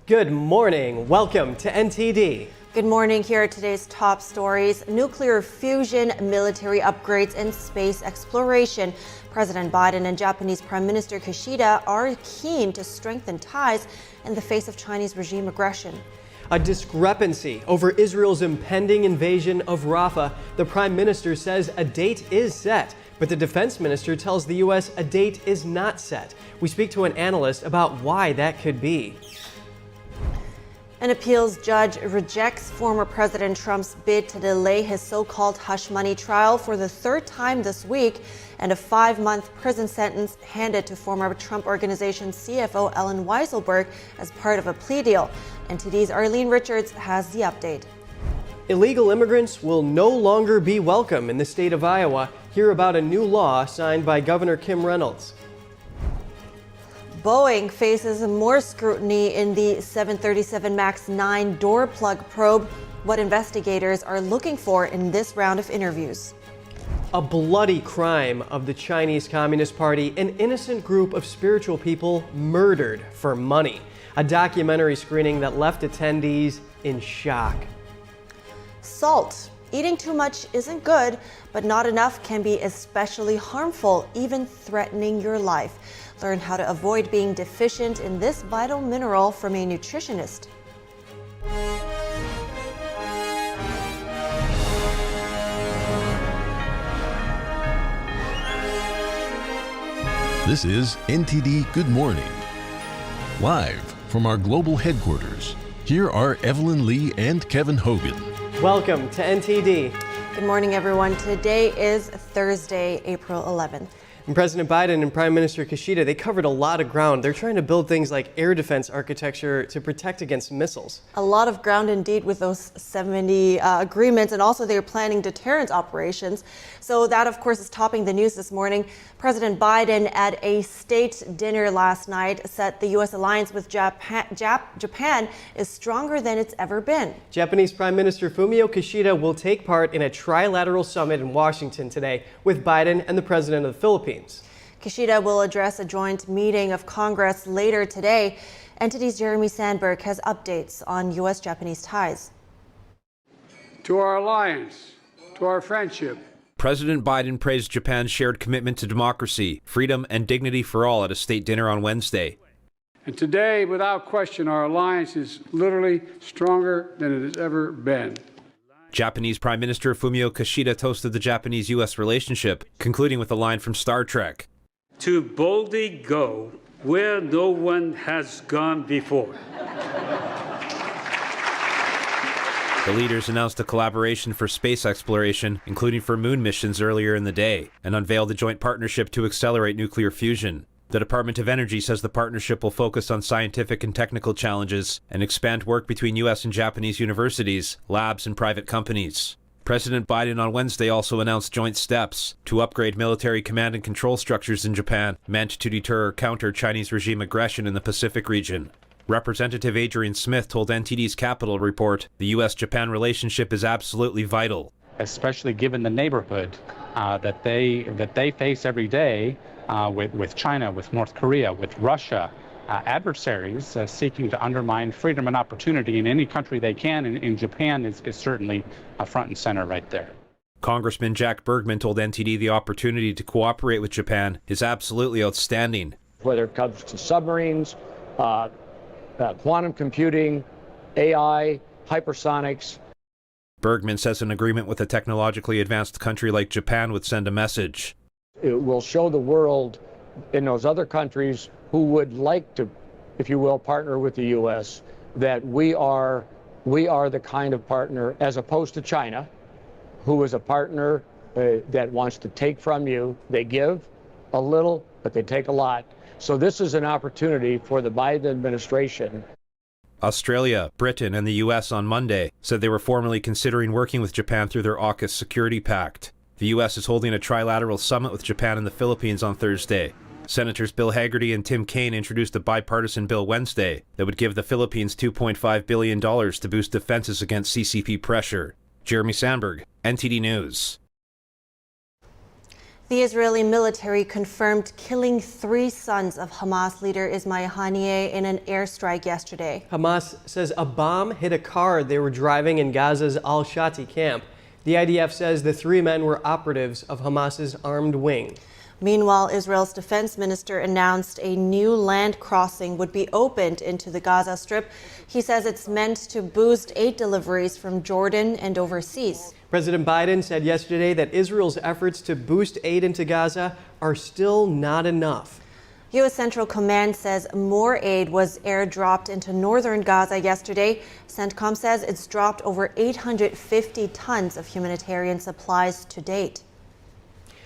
Good morning. Welcome to NTD. Good morning. Here are today's top stories. Nuclear fusion, military upgrades, and space exploration. President Biden and Japanese Prime Minister Kishida are keen to strengthen ties in the face of Chinese regime aggression. A discrepancy over Israel's impending invasion of Rafah. The Prime Minister says a date is set, but the Defense Minister tells the U.S. a date is not set. We speak to an analyst about why that could be. An appeals judge rejects former President Trump's bid to delay his so-called hush money trial for the third time this week, and a 5-month prison sentence handed to former Trump Organization CFO Ellen Weiselberg as part of a plea deal. NTD's Arlene Richards has the update. Illegal immigrants will no longer be welcome in the state of Iowa. Hear about a new law signed by Governor Kim Reynolds. Boeing faces more scrutiny in the 737 MAX 9 door plug probe. What investigators are looking for in this round of interviews. A bloody crime of the Chinese Communist Party, an innocent group of spiritual people murdered for money. A documentary screening that left attendees in shock. Salt. Eating too much isn't good, but not enough can be especially harmful, even threatening your life. Learn how to avoid being deficient in this vital mineral from a nutritionist. This is NTD Good Morning. Live from our global headquarters, here are Evelyn Lee and Kevin Hogan. Welcome to NTD. Good morning, everyone. Today is Thursday, April 11th. And President Biden and Prime Minister Kishida, they covered a lot of ground. They're trying to build things like air defense architecture to protect against missiles. A lot of ground indeed with those 70 agreements, and also they're planning deterrence operations. So that, of course, is topping the news this morning. President Biden at a state dinner last night said the U.S. alliance with Japan is stronger than it's ever been. Japanese Prime Minister Fumio Kishida will take part in a trilateral summit in Washington today with Biden and the President of the Philippines. Kishida will address a joint meeting of Congress later today. NTD's Jeremy Sandberg has updates on U.S.-Japanese ties. To our alliance, to our friendship. President Biden praised Japan's shared commitment to democracy, freedom, and dignity for all at a state dinner on Wednesday. And today, without question, our alliance is literally stronger than it has ever been. Japanese Prime Minister Fumio Kishida toasted the Japanese-U.S. relationship, concluding with a line from Star Trek. To boldly go where no one has gone before. The leaders announced a collaboration for space exploration, including for moon missions earlier in the day, and unveiled a joint partnership to accelerate nuclear fusion. The Department of Energy says the partnership will focus on scientific and technical challenges and expand work between U.S. and Japanese universities, labs, and private companies. President Biden on Wednesday also announced joint steps to upgrade military command and control structures in Japan, meant to deter or counter Chinese regime aggression in the Pacific region. Representative Adrian Smith told NTD's Capital Report the U.S.-Japan relationship is absolutely vital. Especially given the neighborhood that they face every day with China, with North Korea, with Russia, adversaries seeking to undermine freedom and opportunity in any country they can, and Japan is certainly front and center right there. Congressman Jack Bergman told NTD the opportunity to cooperate with Japan is absolutely outstanding. Whether it comes to submarines, quantum computing, AI, hypersonics. Bergman says an agreement with a technologically advanced country like Japan would send a message. It will show the world in those other countries who would like to, if you will, partner with the U.S., that we are the kind of partner, as opposed to China, who is a partner that wants to take from you. They give a little, but they take a lot. So this is an opportunity for the Biden administration. Australia, Britain, and the U.S. on Monday said they were formally considering working with Japan through their AUKUS security pact. The U.S. is holding a trilateral summit with Japan and the Philippines on Thursday. Senators Bill Hagerty and Tim Kaine introduced a bipartisan bill Wednesday that would give the Philippines $2.5 billion to boost defenses against CCP pressure. Jeremy Sandberg, NTD News. The Israeli military confirmed killing 3 sons of Hamas leader Ismail Haniyeh in an airstrike yesterday. Hamas says a bomb hit a car they were driving in Gaza's al-Shati camp. The IDF says the 3 men were operatives of Hamas's armed wing. Meanwhile, Israel's defense minister announced a new land crossing would be opened into the Gaza Strip. He says it's meant to boost aid deliveries from Jordan and overseas. President Biden said yesterday that Israel's efforts to boost aid into Gaza are still not enough. U.S. Central Command says more aid was airdropped into northern Gaza yesterday. CENTCOM says it's dropped over 850 tons of humanitarian supplies to date.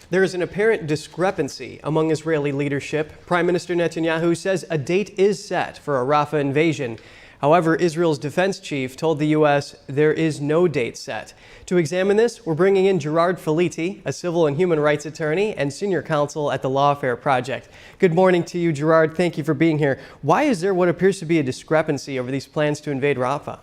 There is an apparent discrepancy among Israeli leadership. Prime Minister Netanyahu says a date is set for a Rafah invasion. However, Israel's defense chief told the U.S. there is no date set. To examine this, we're bringing in Gerard Felitti, a civil and human rights attorney and senior counsel at the Lawfare Project. Good morning to you, Gerard. Thank you for being here. Why is there what appears to be a discrepancy over these plans to invade Rafah?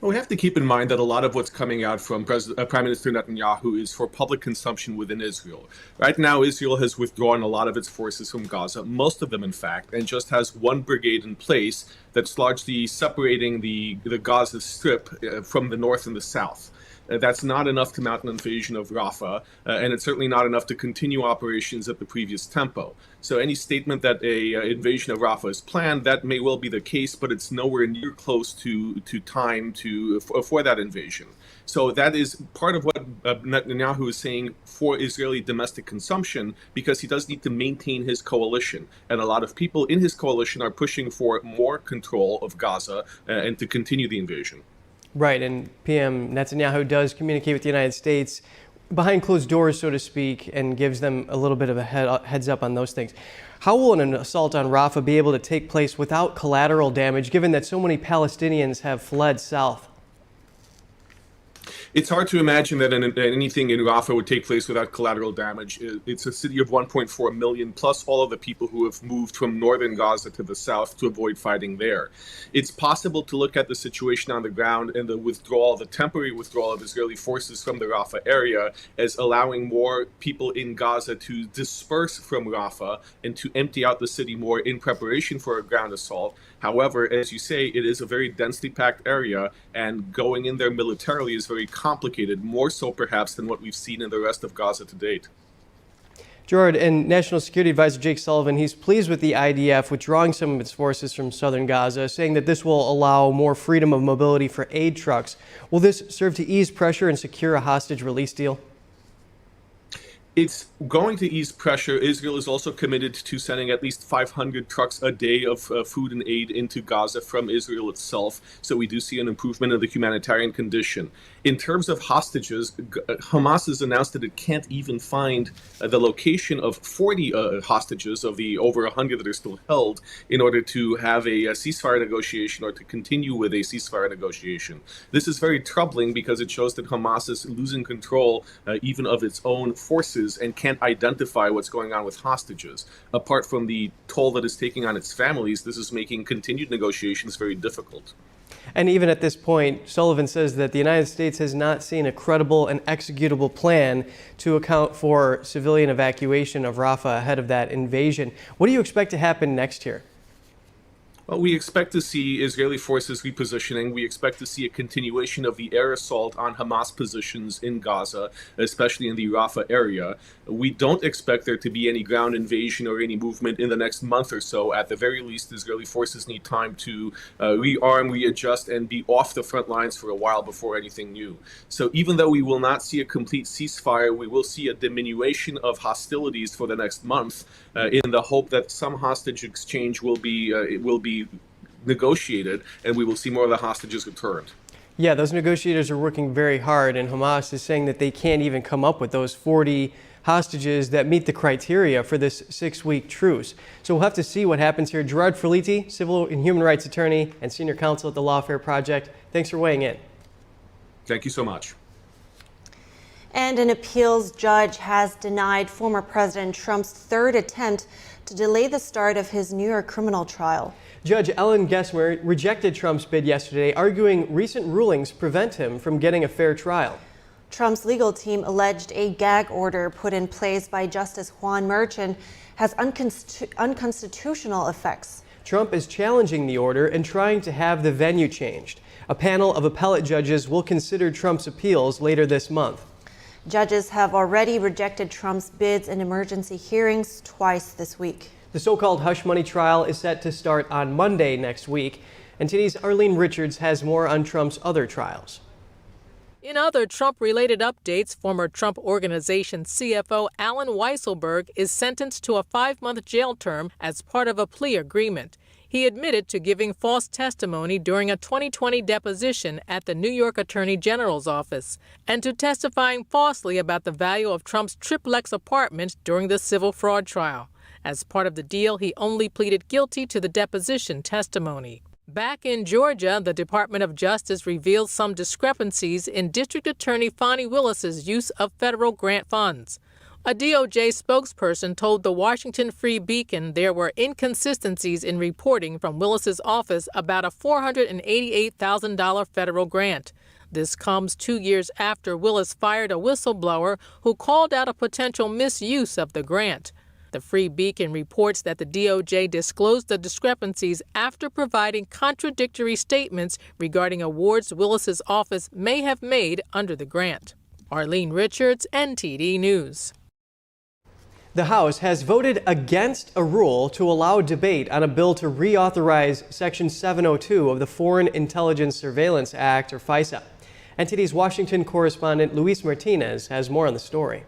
Well, we have to keep in mind that a lot of what's coming out from Prime Minister Netanyahu is for public consumption within Israel. Right now, Israel has withdrawn a lot of its forces from Gaza, most of them, in fact, and just has one brigade in place that's largely separating the Gaza Strip from the north and the south. That's not enough to mount an invasion of Rafah, and it's certainly not enough to continue operations at the previous tempo. So any statement that a invasion of Rafah is planned, that may well be the case, but it's nowhere near close to time for that invasion. So that is part of what Netanyahu is saying for Israeli domestic consumption, because he does need to maintain his coalition. And a lot of people in his coalition are pushing for more control of Gaza and to continue the invasion. Right, and PM Netanyahu does communicate with the United States behind closed doors, so to speak, and gives them a little bit of a heads up on those things. How will an assault on Rafah be able to take place without collateral damage, given that so many Palestinians have fled south? It's hard to imagine that anything in Rafah would take place without collateral damage. It's a city of 1.4 million, plus all of the people who have moved from northern Gaza to the south to avoid fighting there. It's possible to look at the situation on the ground and the temporary withdrawal of Israeli forces from the Rafah area as allowing more people in Gaza to disperse from Rafah and to empty out the city more in preparation for a ground assault. However, as you say, it is a very densely packed area, and going in there militarily is very complicated, more so perhaps than what we've seen in the rest of Gaza to date. Gerard, and National Security Advisor Jake Sullivan, he's pleased with the IDF withdrawing some of its forces from southern Gaza, saying that this will allow more freedom of mobility for aid trucks. Will this serve to ease pressure and secure a hostage release deal? It's going to ease pressure. Israel is also committed to sending at least 500 trucks a day of food and aid into Gaza from Israel itself. So we do see an improvement in the humanitarian condition. In terms of hostages, Hamas has announced that it can't even find the location of 40 hostages of the over 100 that are still held in order to have a ceasefire negotiation or to continue with a ceasefire negotiation. This is very troubling because it shows that Hamas is losing control even of its own forces and can't identify what's going on with hostages. Apart from the toll that it's taking on its families, this is making continued negotiations very difficult. And even at this point, Sullivan says that the United States has not seen a credible and executable plan to account for civilian evacuation of Rafah ahead of that invasion. What do you expect to happen next year? Well, we expect to see Israeli forces repositioning. We expect to see a continuation of the air assault on Hamas positions in Gaza, especially in the Rafah area. We don't expect there to be any ground invasion or any movement in the next month or so. At the very least, Israeli forces need time to rearm, readjust, and be off the front lines for a while before anything new. So even though we will not see a complete ceasefire, we will see a diminution of hostilities for the next month in the hope that some hostage exchange will be negotiated, and we will see more of the hostages returned. Yeah, those negotiators are working very hard, and Hamas is saying that they can't even come up with those 40 hostages that meet the criteria for this 6-week truce. So we'll have to see what happens here. Gerard Felitti, civil and human rights attorney and senior counsel at the Lawfare Project, thanks for weighing in. Thank you so much. And an appeals judge has denied former President Trump's third attempt to delay the start of his New York criminal trial. Judge Ellen Gessmer rejected Trump's bid yesterday, arguing recent rulings prevent him from getting a fair trial. Trump's legal team alleged a gag order put in place by Justice Juan Merchan has unconstitutional effects. Trump is challenging the order and trying to have the venue changed. A panel of appellate judges will consider Trump's appeals later this month. Judges have already rejected Trump's bids in emergency hearings twice this week. The so-called hush money trial is set to start on Monday next week. NTD's Arlene Richards has more on Trump's other trials. In other Trump-related updates, former Trump Organization CFO Alan Weisselberg is sentenced to a 5-month jail term as part of a plea agreement. He admitted to giving false testimony during a 2020 deposition at the New York Attorney General's office and to testifying falsely about the value of Trump's triplex apartment during the civil fraud trial. As part of the deal, he only pleaded guilty to the deposition testimony. Back in Georgia, the Department of Justice revealed some discrepancies in District Attorney Fani Willis's use of federal grant funds. A DOJ spokesperson told the Washington Free Beacon there were inconsistencies in reporting from Willis's office about a $488,000 federal grant. This comes 2 years after Willis fired a whistleblower who called out a potential misuse of the grant. The Free Beacon reports that the DOJ disclosed the discrepancies after providing contradictory statements regarding awards Willis's office may have made under the grant. Arlene Richards, NTD News. The House has voted against a rule to allow debate on a bill to reauthorize Section 702 of the Foreign Intelligence Surveillance Act, or FISA. NTD's Washington correspondent Luis Martinez has more on the story.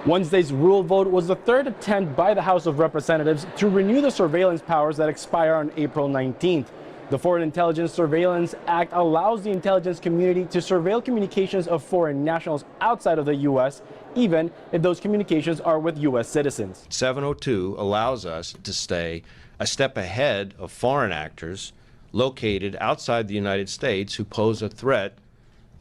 Wednesday's rule vote was the third attempt by the House of Representatives to renew the surveillance powers that expire on April 19th. The Foreign Intelligence Surveillance Act allows the intelligence community to surveil communications of foreign nationals outside of the U.S., even if those communications are with U.S. citizens. 702 allows us to stay a step ahead of foreign actors located outside the United States who pose a threat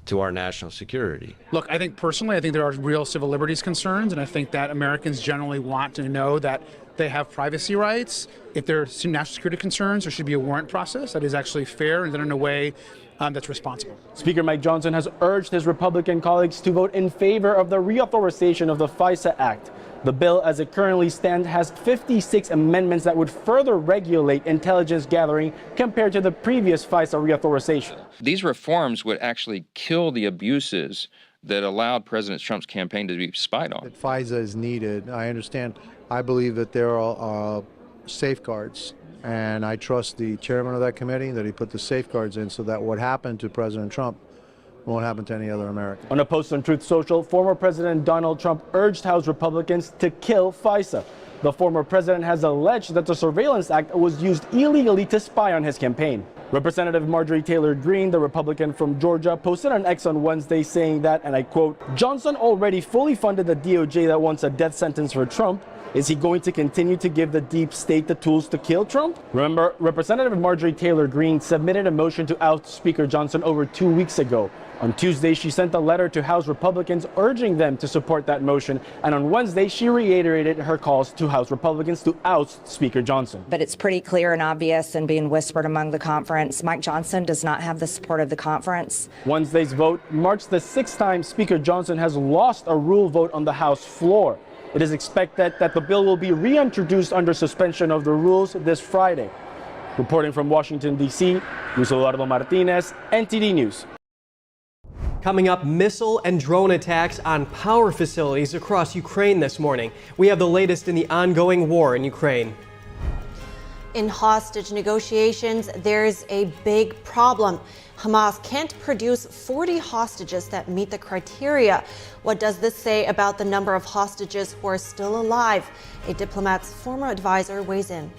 to our national security. Look, I think personally, I think there are real civil liberties concerns, and I think that Americans generally want to know that they have privacy rights. If there are national security concerns, there should be a warrant process that is actually fair and done in a way that's responsible. Speaker Mike Johnson has urged his Republican colleagues to vote in favor of the reauthorization of the FISA Act. The bill, as it currently stands, has 56 amendments that would further regulate intelligence gathering compared to the previous FISA reauthorization. These reforms would actually kill the abuses that allowed President Trump's campaign to be spied on. That FISA is needed. I understand. I believe that there are safeguards, and I trust the chairman of that committee that he put the safeguards in so that what happened to President Trump won't happen to any other American. On a post on Truth Social, former President Donald Trump urged House Republicans to kill FISA. The former president has alleged that the Surveillance Act was used illegally to spy on his campaign. Representative Marjorie Taylor Greene, the Republican from Georgia, posted on X on Wednesday saying that, and I quote, "Johnson already fully funded the DOJ that wants a death sentence for Trump. Is he going to continue to give the deep state the tools to kill Trump?" Remember, Representative Marjorie Taylor Greene submitted a motion to oust Speaker Johnson over 2 weeks ago. On Tuesday, she sent a letter to House Republicans urging them to support that motion. And on Wednesday, she reiterated her calls to House Republicans to oust Speaker Johnson. But it's pretty clear and obvious and being whispered among the conference. Mike Johnson does not have the support of the conference. Wednesday's vote marks the 6th time Speaker Johnson has lost a rule vote on the House floor. It is expected that the bill will be reintroduced under suspension of the rules this Friday. Reporting from Washington, D.C., Luis Eduardo Martinez, NTD News. Coming up, missile and drone attacks on power facilities across Ukraine this morning. We have the latest in the ongoing war in Ukraine. In hostage negotiations, there's a big problem. Hamas can't produce 40 hostages that meet the criteria. What does this say about the number of hostages who are still alive? A diplomat's former advisor weighs in.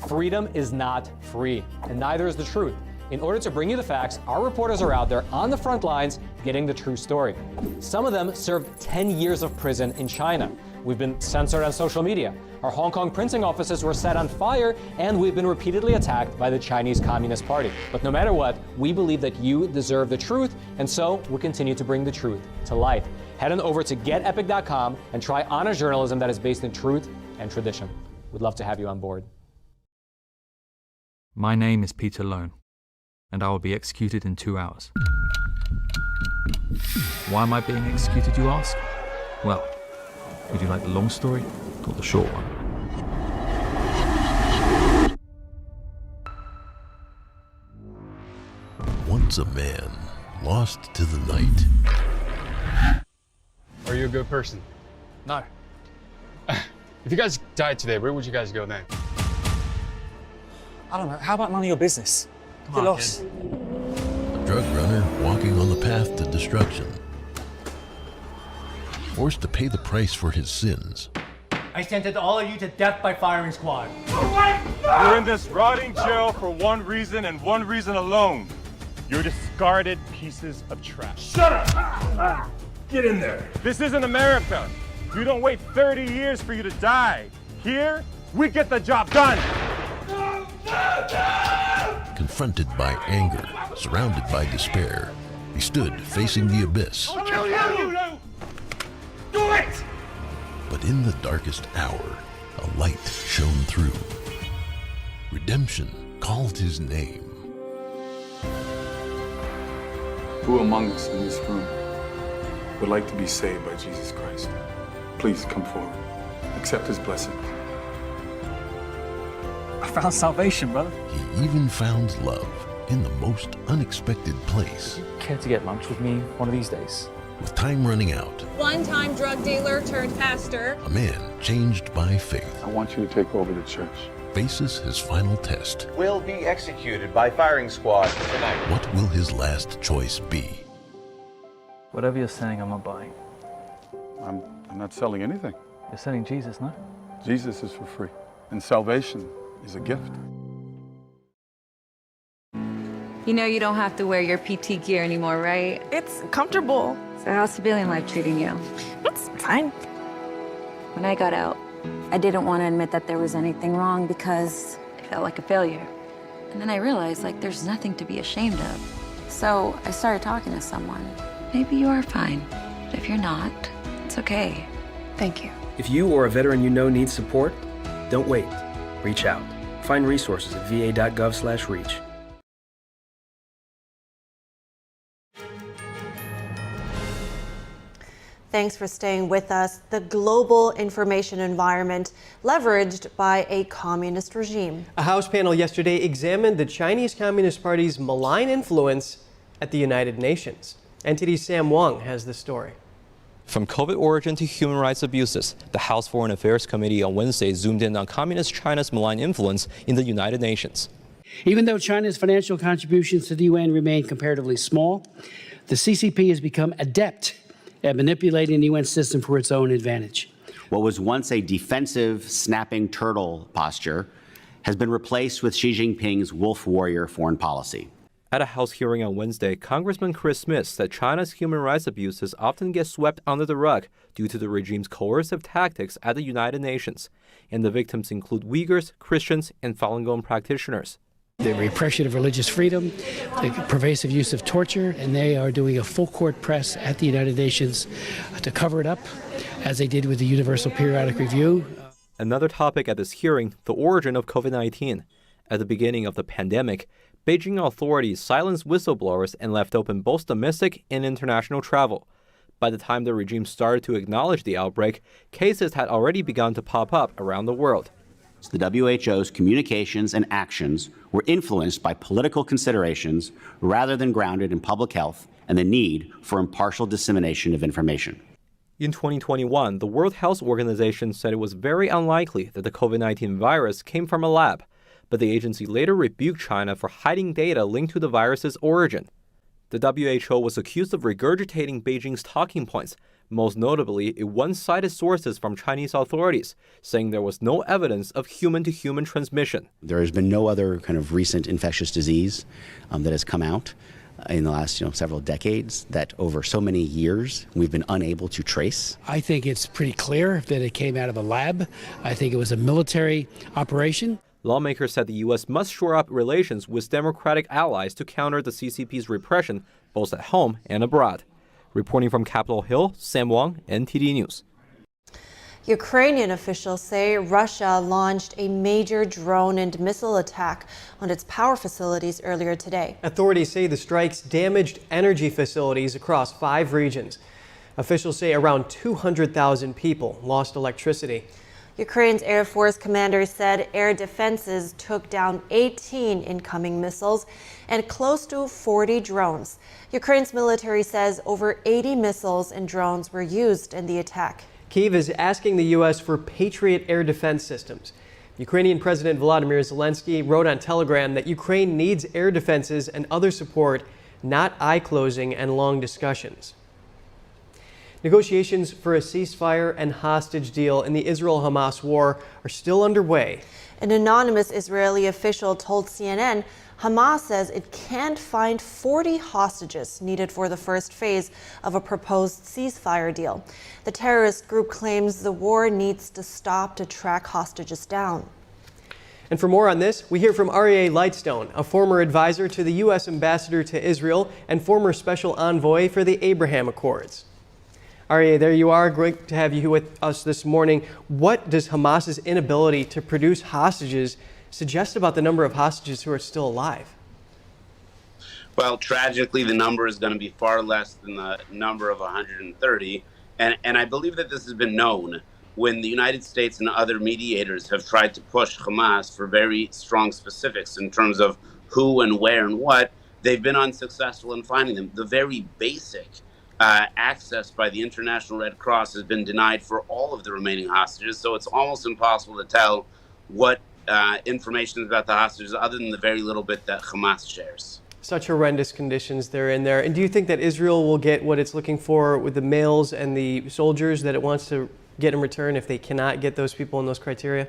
Freedom is not free, and neither is the truth. In order to bring you the facts, our reporters are out there on the front lines getting the true story. Some of them served 10 years of prison in China. we've been censored on social media. Our Hong Kong printing offices were set on fire, and we've been repeatedly attacked by the Chinese Communist Party. But no matter what, we believe that you deserve the truth, and so we'll continue to bring the truth to light. Head on over to getepic.com and try honest journalism that is based in truth and tradition. We'd love to have you on board. My name is Peter Lone, and I will be executed in 2 hours. Why am I being executed, you ask? Well, would you like the long story or the short one? Once a man lost to the night. Are you a good person? No. If you guys died today, where would you guys go then? I don't know. How about none of your business? Get lost. A drug runner walking on the path to destruction. Forced to pay the price for his sins. I sentenced all of you to death by firing squad. You're in this rotting jail for one reason and one reason alone. You're discarded pieces of trash. Shut up! Get in there. This isn't America. You don't wait 30 years for you to die. Here, we get the job done. Confronted by anger, surrounded by despair, he stood facing the abyss. Do it! But in the darkest hour, a light shone through. Redemption called his name. Who among us in this room would like to be saved by Jesus Christ? Please come forward. Accept his blessings. I found salvation, brother. He even found love in the most unexpected place. Care to get lunch with me one of these days? With time running out, One-time drug dealer turned pastor. a man changed by faith I want you to take over the church. faces his final test. Will be executed by firing squad tonight. What will his last choice be? Whatever you're saying, I'm not buying. I'm not selling anything. You're selling Jesus, no? Jesus is for free, and salvation is a gift. You know you don't have to wear your PT gear anymore, right? It's comfortable. So how's civilian life treating you? It's fine. When I got out, I didn't want to admit that there was anything wrong because I felt like a failure. And then I realized, like, there's nothing to be ashamed of. So I started talking to someone. Maybe you are fine, but if you're not, it's okay. Thank you. If you or a veteran you know needs support, don't wait. Reach out. Find resources at va.gov/reach. Thanks for staying with us. The global information environment leveraged by a communist regime. A House panel yesterday examined the Chinese Communist Party's malign influence at the United Nations. NTD's Sam Wong has the story. From COVID origin to human rights abuses, the House Foreign Affairs Committee on Wednesday zoomed in on Communist China's malign influence in the United Nations. Even though China's financial contributions to the UN remain comparatively small, the CCP has become adept at manipulating the UN system for its own advantage. What was once a defensive, snapping turtle posture has been replaced with Xi Jinping's wolf warrior foreign policy. At a House hearing on Wednesday, Congressman Chris Smith said China's human rights abuses often get swept under the rug due to the regime's coercive tactics at the United Nations, and the victims include Uyghurs, Christians, and Falun Gong practitioners. The repression of religious freedom, the pervasive use of torture, and they are doing a full court press at the United Nations to cover it up, as they did with the Universal Periodic Review. Another topic at this hearing, the origin of COVID-19. At the beginning of the pandemic, Beijing authorities silenced whistleblowers and left open both domestic and international travel. By the time the regime started to acknowledge the outbreak, cases had already begun to pop up around the world. The WHO's communications and actions were influenced by political considerations rather than grounded in public health and the need for impartial dissemination of information. In 2021, the World Health Organization said it was very unlikely that the COVID-19 virus came from a lab, but the agency later rebuked China for hiding data linked to the virus's origin. The WHO was accused of regurgitating Beijing's talking points, most notably it one-sided sources from Chinese authorities, saying there was no evidence of human-to-human transmission. There has been no other kind of recent infectious disease that has come out in the last several decades that over so many years we've been unable to trace? I think it's pretty clear that it came out of a lab. I think it was a military operation. Lawmakers said the U.S. must shore up relations with democratic allies to counter the CCP's repression, both at home and abroad. Reporting from Capitol Hill, Sam Wang, NTD News. Ukrainian officials say Russia launched a major drone and missile attack on its power facilities earlier today. Authorities say the strikes damaged energy facilities across 5 regions. Officials say around 200,000 people lost electricity. Ukraine's Air Force commander said air defenses took down 18 incoming missiles and close to 40 drones. Ukraine's military says over 80 missiles and drones were used in the attack. Kyiv is asking the U.S. for Patriot air defense systems. Ukrainian President Volodymyr Zelensky wrote on Telegram that Ukraine needs air defenses and other support, not eye-closing and long discussions. Negotiations for a ceasefire and hostage deal in the Israel-Hamas war are still underway. An anonymous Israeli official told CNN Hamas says it can't find 40 hostages needed for the first phase of a proposed ceasefire deal. The terrorist group claims the war needs to stop to track hostages down. And for more on this, we hear from Aryeh Lightstone, a former advisor to the U.S. ambassador to Israel and former special envoy for the Abraham Accords. Aryeh, there you are. Great to have you with us this morning. What does Hamas's inability to produce hostages suggest about the number of hostages who are still alive? Well, tragically, the number is going to be far less than the number of 130. And I believe that this has been known when the United States and other mediators have tried to push Hamas for very strong specifics in terms of who and where and what. They've been unsuccessful in finding them. The very basic access by the International Red Cross has been denied for all of the remaining hostages. So it's almost impossible to tell what information about the hostages other than the very little bit that Hamas shares. Such horrendous conditions they're in there. And do you think that Israel will get what it's looking for with the males and the soldiers that it wants to get in return if they cannot get those people in those criteria?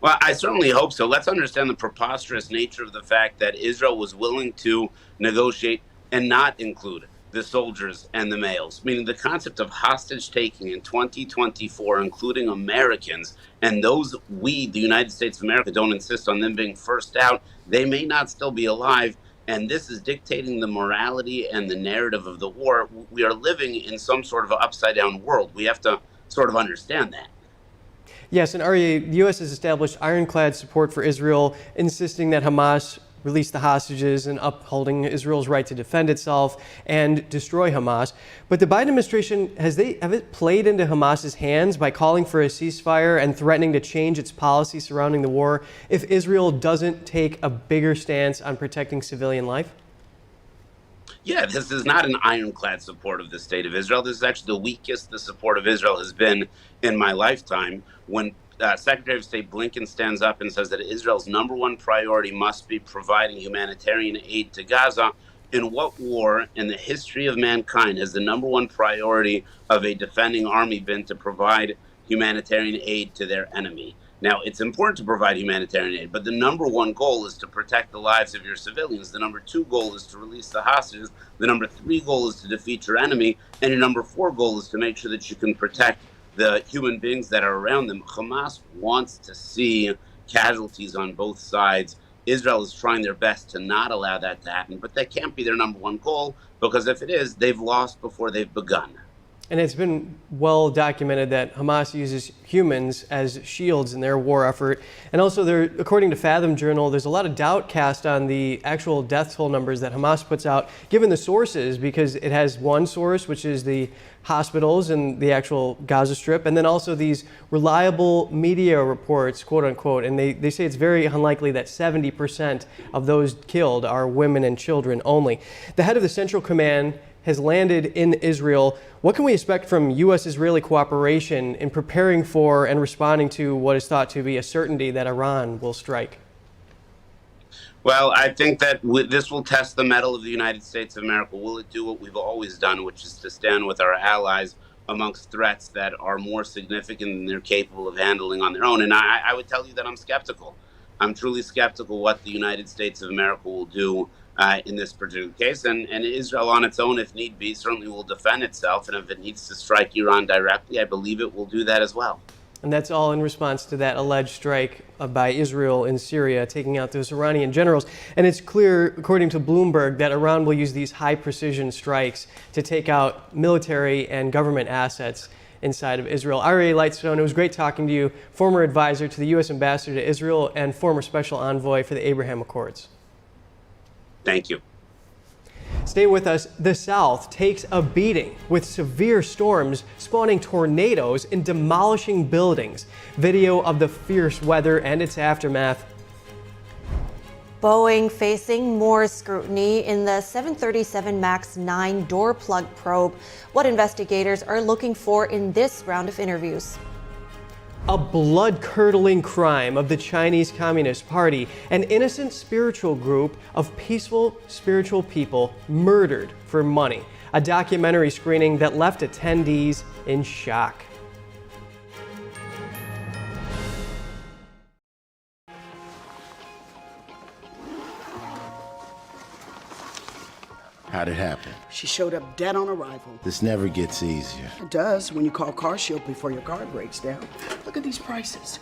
Well, I certainly hope so. Let's understand the preposterous nature of the fact that Israel was willing to negotiate and not include the soldiers and the males, meaning the concept of hostage taking in 2024, including Americans, and those we, the United States of America, don't insist on them being first out. They may not still be alive, and this is dictating the morality and the narrative of the war. We are living in some sort of upside-down world. We have to sort of understand that. Yes, and Aryeh, the U.S. has established ironclad support for Israel, insisting that Hamas release the hostages and upholding Israel's right to defend itself and destroy Hamas. But the Biden administration, have it played into Hamas's hands by calling for a ceasefire and threatening to change its policy surrounding the war if Israel doesn't take a bigger stance on protecting civilian life? Yeah, this is not an ironclad support of the state of Israel. This is actually the weakest the support of Israel has been in my lifetime. When Secretary of State Blinken stands up and says that Israel's #1 priority must be providing humanitarian aid to Gaza. In what war in the history of mankind has the #1 priority of a defending army been to provide humanitarian aid to their enemy? Now, it's important to provide humanitarian aid, but the #1 goal is to protect the lives of your civilians. The #2 goal is to release the hostages. The #3 goal is to defeat your enemy. And your #4 goal is to make sure that you can protect the human beings that are around them. Hamas wants to see casualties on both sides. Israel is trying their best to not allow that to happen, but that can't be their #1 goal, because if it is, they've lost before they've begun. And it's been well documented that Hamas uses humans as shields in their war effort. And also, according to Fathom Journal, there's a lot of doubt cast on the actual death toll numbers that Hamas puts out, given the sources, because it has one source, which is the hospitals and the actual Gaza Strip, and then also these reliable media reports, quote unquote, and they say it's very unlikely that 70% of those killed are women and children only. The head of the Central Command has landed in Israel. What can we expect from U.S.-Israeli cooperation in preparing for and responding to what is thought to be a certainty that Iran will strike? Well, I think that this will test the mettle of the United States of America. Will it do what we've always done, which is to stand with our allies amongst threats that are more significant than they're capable of handling on their own? And I would tell you that I'm skeptical. I'm truly skeptical what the United States of America will do in this particular case. And Israel on its own, if need be, certainly will defend itself. And if it needs to strike Iran directly, I believe it will do that as well. And that's all in response to that alleged strike by Israel in Syria, taking out those Iranian generals. And it's clear, according to Bloomberg, that Iran will use these high-precision strikes to take out military and government assets inside of Israel. R.A. Lightstone, it was great talking to you, former advisor to the U.S. ambassador to Israel and former special envoy for the Abraham Accords. Thank you. Stay with us. The South takes a beating with severe storms spawning tornadoes and demolishing buildings. Video of the fierce weather and its aftermath. Boeing facing more scrutiny in the 737 MAX 9 door plug probe. What investigators are looking for in this round of interviews. A blood-curdling crime of the Chinese Communist Party, an innocent spiritual group of peaceful spiritual people murdered for money. A documentary screening that left attendees in shock. How'd it happen? She showed up dead on arrival. This never gets easier. It does when you call CarShield before your car breaks down. Look at these prices.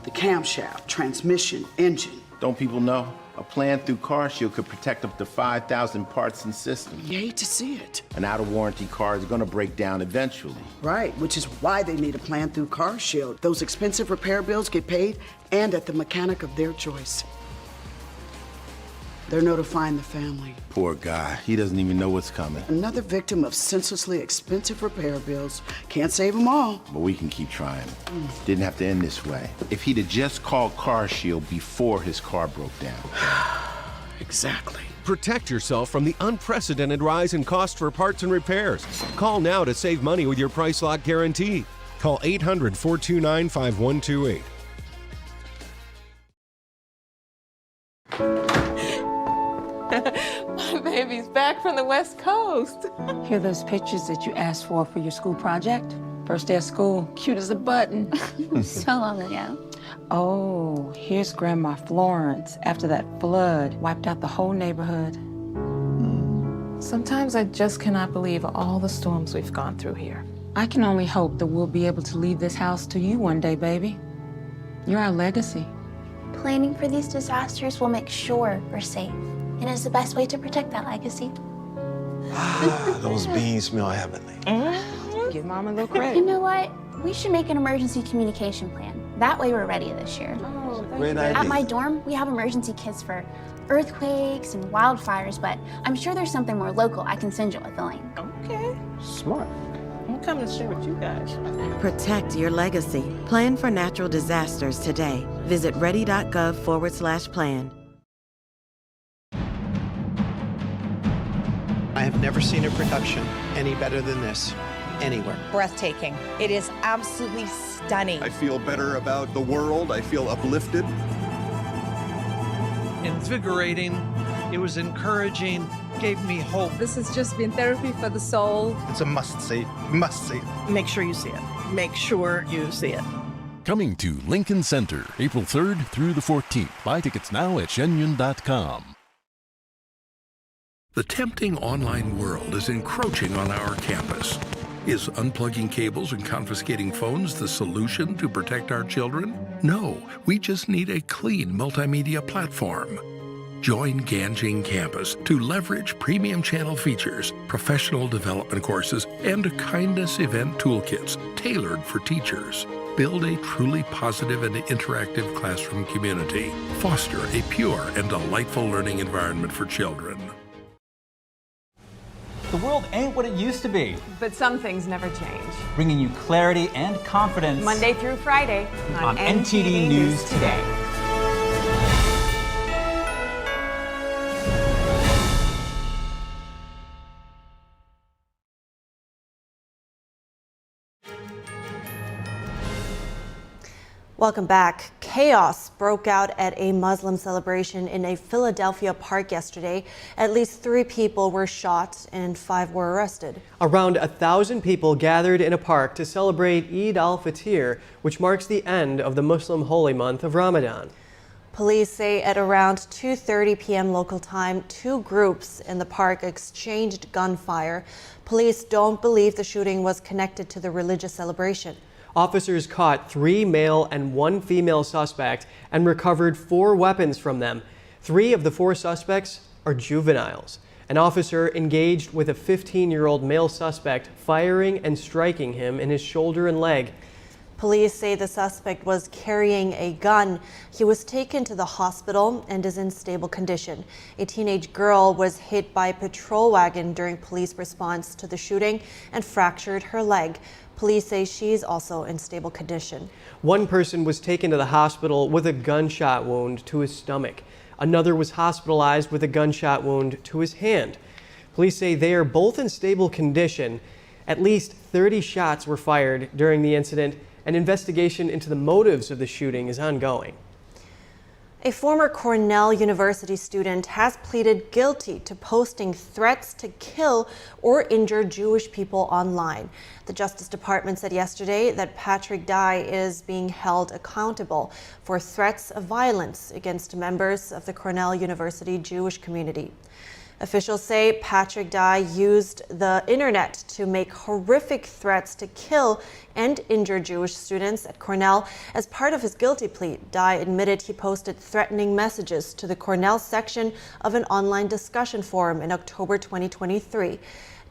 The camshaft, transmission, engine. Don't people know? A plan through CarShield could protect up to 5,000 parts and systems. You hate to see it. An out-of-warranty car is gonna break down eventually. Right, which is why they need a plan through CarShield. Those expensive repair bills get paid and at the mechanic of their choice. They're notifying the family. Poor guy. He doesn't even know what's coming. Another victim of senselessly expensive repair bills. Can't save them all. But we can keep trying. Didn't have to end this way. If he'd have just called CarShield before his car broke down. Exactly. Protect yourself from the unprecedented rise in cost for parts and repairs. Call now to save money with your price lock guarantee. Call 800-429-5128. My baby's back from the West Coast. Here are those pictures that you asked for your school project? First day of school, cute as a button. So long ago. Oh, here's Grandma Florence after that flood wiped out the whole neighborhood. Sometimes I just cannot believe all the storms we've gone through here. I can only hope that we'll be able to leave this house to you one day, baby. You're our legacy. Planning for these disasters will make sure we're safe. And it's the best way to protect that legacy. Those beans smell heavenly. Give Mom a little credit. You know what? We should make an emergency communication plan. That way we're ready this year. Great idea. At my dorm, we have emergency kits for earthquakes and wildfires, but I'm sure there's something more local I can send you with the link. Okay. Smart. I'm coming to share with you guys. Protect your legacy. Plan for natural disasters today. Visit ready.gov/plan. I have never seen a production any better than this, anywhere. Breathtaking. It is absolutely stunning. I feel better about the world. I feel uplifted. Invigorating. It was encouraging, gave me hope. This has just been therapy for the soul. It's a must-see. Must see it. Make sure you see it. Make sure you see it. Coming to Lincoln Center, April 3rd through the 14th. Buy tickets now at shenyun.com. The tempting online world is encroaching on our campus. Is unplugging cables and confiscating phones the solution to protect our children? No, we just need a clean multimedia platform. Join Ganjing Campus to leverage premium channel features, professional development courses, and kindness event toolkits tailored for teachers. Build a truly positive and interactive classroom community. Foster a pure and delightful learning environment for children. The world ain't what it used to be. But some things never change. Bringing you clarity and confidence. Monday through Friday on NTD News Today. Welcome back. Chaos broke out at a Muslim celebration in a Philadelphia park yesterday. At least 3 people were shot and 5 were arrested. Around 1,000 people gathered in a park to celebrate Eid al-Fitr, which marks the end of the Muslim holy month of Ramadan. Police say at around 2:30 p.m. local time, two groups in the park exchanged gunfire. Police don't believe the shooting was connected to the religious celebration. Officers caught 3 male and 1 female suspect and recovered 4 weapons from them. 3 of the 4 suspects are juveniles. An officer engaged with a 15-year-old male suspect, firing and striking him in his shoulder and leg. Police say the suspect was carrying a gun. He was taken to the hospital and is in stable condition. A teenage girl was hit by a patrol wagon during police response to the shooting and fractured her leg. Police say she's also in stable condition. 1 person was taken to the hospital with a gunshot wound to his stomach. Another was hospitalized with a gunshot wound to his hand. Police say they are both in stable condition. At least 30 shots were fired during the incident. An investigation into the motives of the shooting is ongoing. A former Cornell University student has pleaded guilty to posting threats to kill or injure Jewish people online. The Justice Department said yesterday that Patrick Dye is being held accountable for threats of violence against members of the Cornell University Jewish community. Officials say Patrick Dye used the internet to make horrific threats to kill and injure Jewish students at Cornell. As part of his guilty plea, Dye admitted he posted threatening messages to the Cornell section of an online discussion forum in October 2023.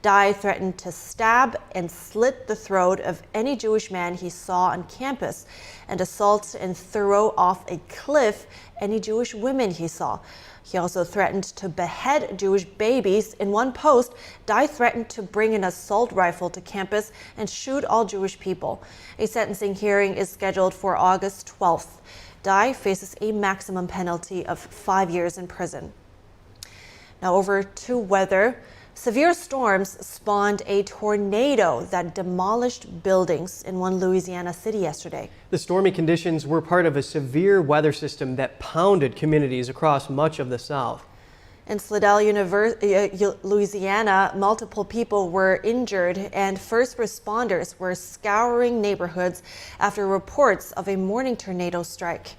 Dye threatened to stab and slit the throat of any Jewish man he saw on campus and assault and throw off a cliff any Jewish women he saw. He also threatened to behead Jewish babies. In one post, Dye threatened to bring an assault rifle to campus and shoot all Jewish people. A sentencing hearing is scheduled for August 12th. Dye faces a maximum penalty of 5 years in prison. Now over to weather. Severe storms spawned a tornado that demolished buildings in one Louisiana city yesterday. The stormy conditions were part of a severe weather system that pounded communities across much of the South. In Slidell, Louisiana, multiple people were injured and first responders were scouring neighborhoods after reports of a morning tornado strike.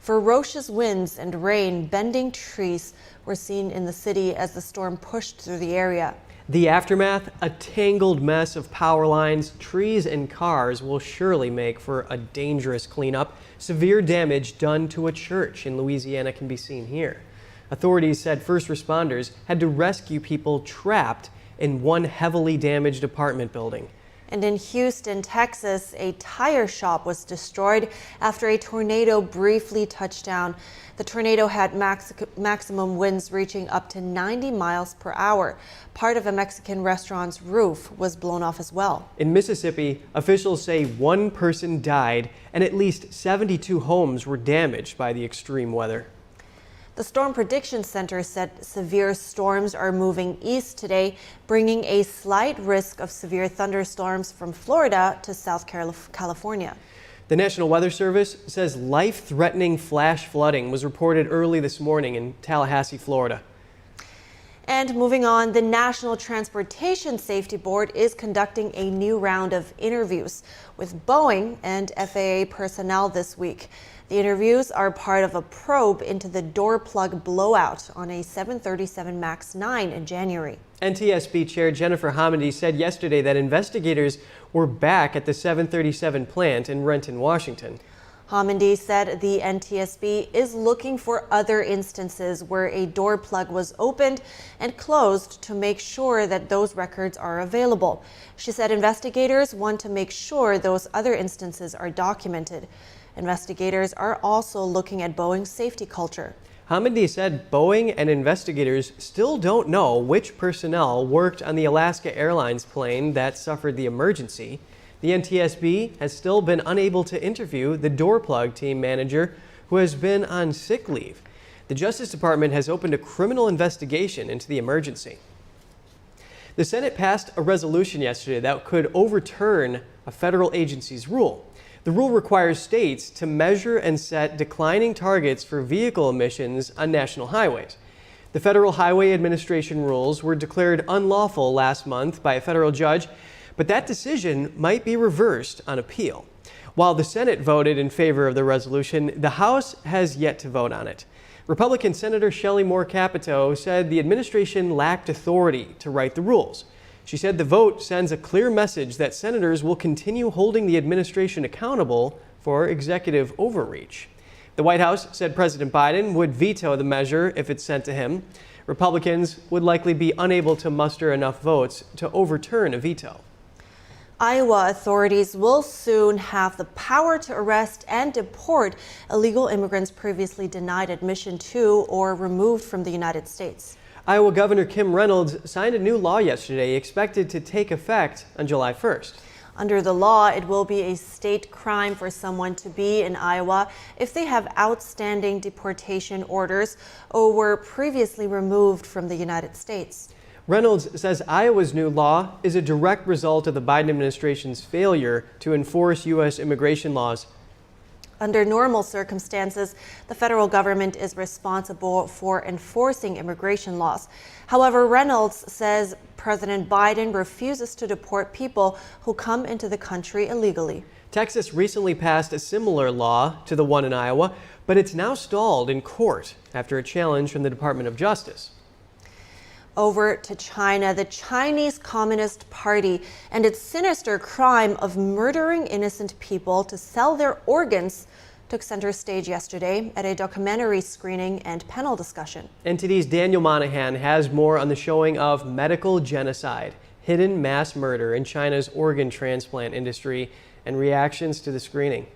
Ferocious winds and rain bending trees were seen in the city as the storm pushed through the area. The aftermath, a tangled mess of power lines, trees, and cars will surely make for a dangerous cleanup. Severe damage done to a church in Louisiana can be seen here. Authorities said first responders had to rescue people trapped in one heavily damaged apartment building. And in Houston, Texas, a tire shop was destroyed after a tornado briefly touched down. The tornado had maximum winds reaching up to 90 miles per hour. Part of a Mexican restaurant's roof was blown off as well. In Mississippi, officials say 1 person died and at least 72 homes were damaged by the extreme weather. The Storm Prediction Center said severe storms are moving east today, bringing a slight risk of severe thunderstorms from Florida to South California. The National Weather Service says life-threatening flash flooding was reported early this morning in Tallahassee, Florida. And moving on, the National Transportation Safety Board is conducting a new round of interviews with Boeing and FAA personnel this week. The interviews are part of a probe into the door plug blowout on a 737 MAX 9 in January. NTSB Chair Jennifer Hamady said yesterday that investigators were back at the 737 plant in Renton, Washington. Hamady said the NTSB is looking for other instances where a door plug was opened and closed to make sure that those records are available. She said investigators want to make sure those other instances are documented. Investigators are also looking at Boeing's safety culture. Hamady said Boeing and investigators still don't know which personnel worked on the Alaska Airlines plane that suffered the emergency. The NTSB has still been unable to interview the door plug team manager who has been on sick leave. The Justice Department has opened a criminal investigation into the emergency. The Senate passed a resolution yesterday that could overturn a federal agency's rule. The rule requires states to measure and set declining targets for vehicle emissions on national highways. The Federal Highway Administration rules were declared unlawful last month by a federal judge, but that decision might be reversed on appeal. While the Senate voted in favor of the resolution, the House has yet to vote on it. Republican Senator Shelley Moore Capito said the administration lacked authority to write the rules. She said the vote sends a clear message that senators will continue holding the administration accountable for executive overreach. The White House said President Biden would veto the measure if it's sent to him. Republicans would likely be unable to muster enough votes to overturn a veto. Iowa authorities will soon have the power to arrest and deport illegal immigrants previously denied admission to or removed from the United States. Iowa Governor Kim Reynolds signed a new law yesterday expected to take effect on July 1st. Under the law, it will be a state crime for someone to be in Iowa if they have outstanding deportation orders or were previously removed from the United States. Reynolds says Iowa's new law is a direct result of the Biden administration's failure to enforce U.S. immigration laws. Under normal circumstances, the federal government is responsible for enforcing immigration laws. However, Reynolds says President Biden refuses to deport people who come into the country illegally. Texas recently passed a similar law to the one in Iowa, but it's now stalled in court after a challenge from the Department of Justice. Over to China, the Chinese Communist Party and its sinister crime of murdering innocent people to sell their organs took center stage yesterday at a documentary screening and panel discussion. NTD's Daniel Monahan has more on the showing of medical genocide, hidden mass murder in China's organ transplant industry, and reactions to the screening.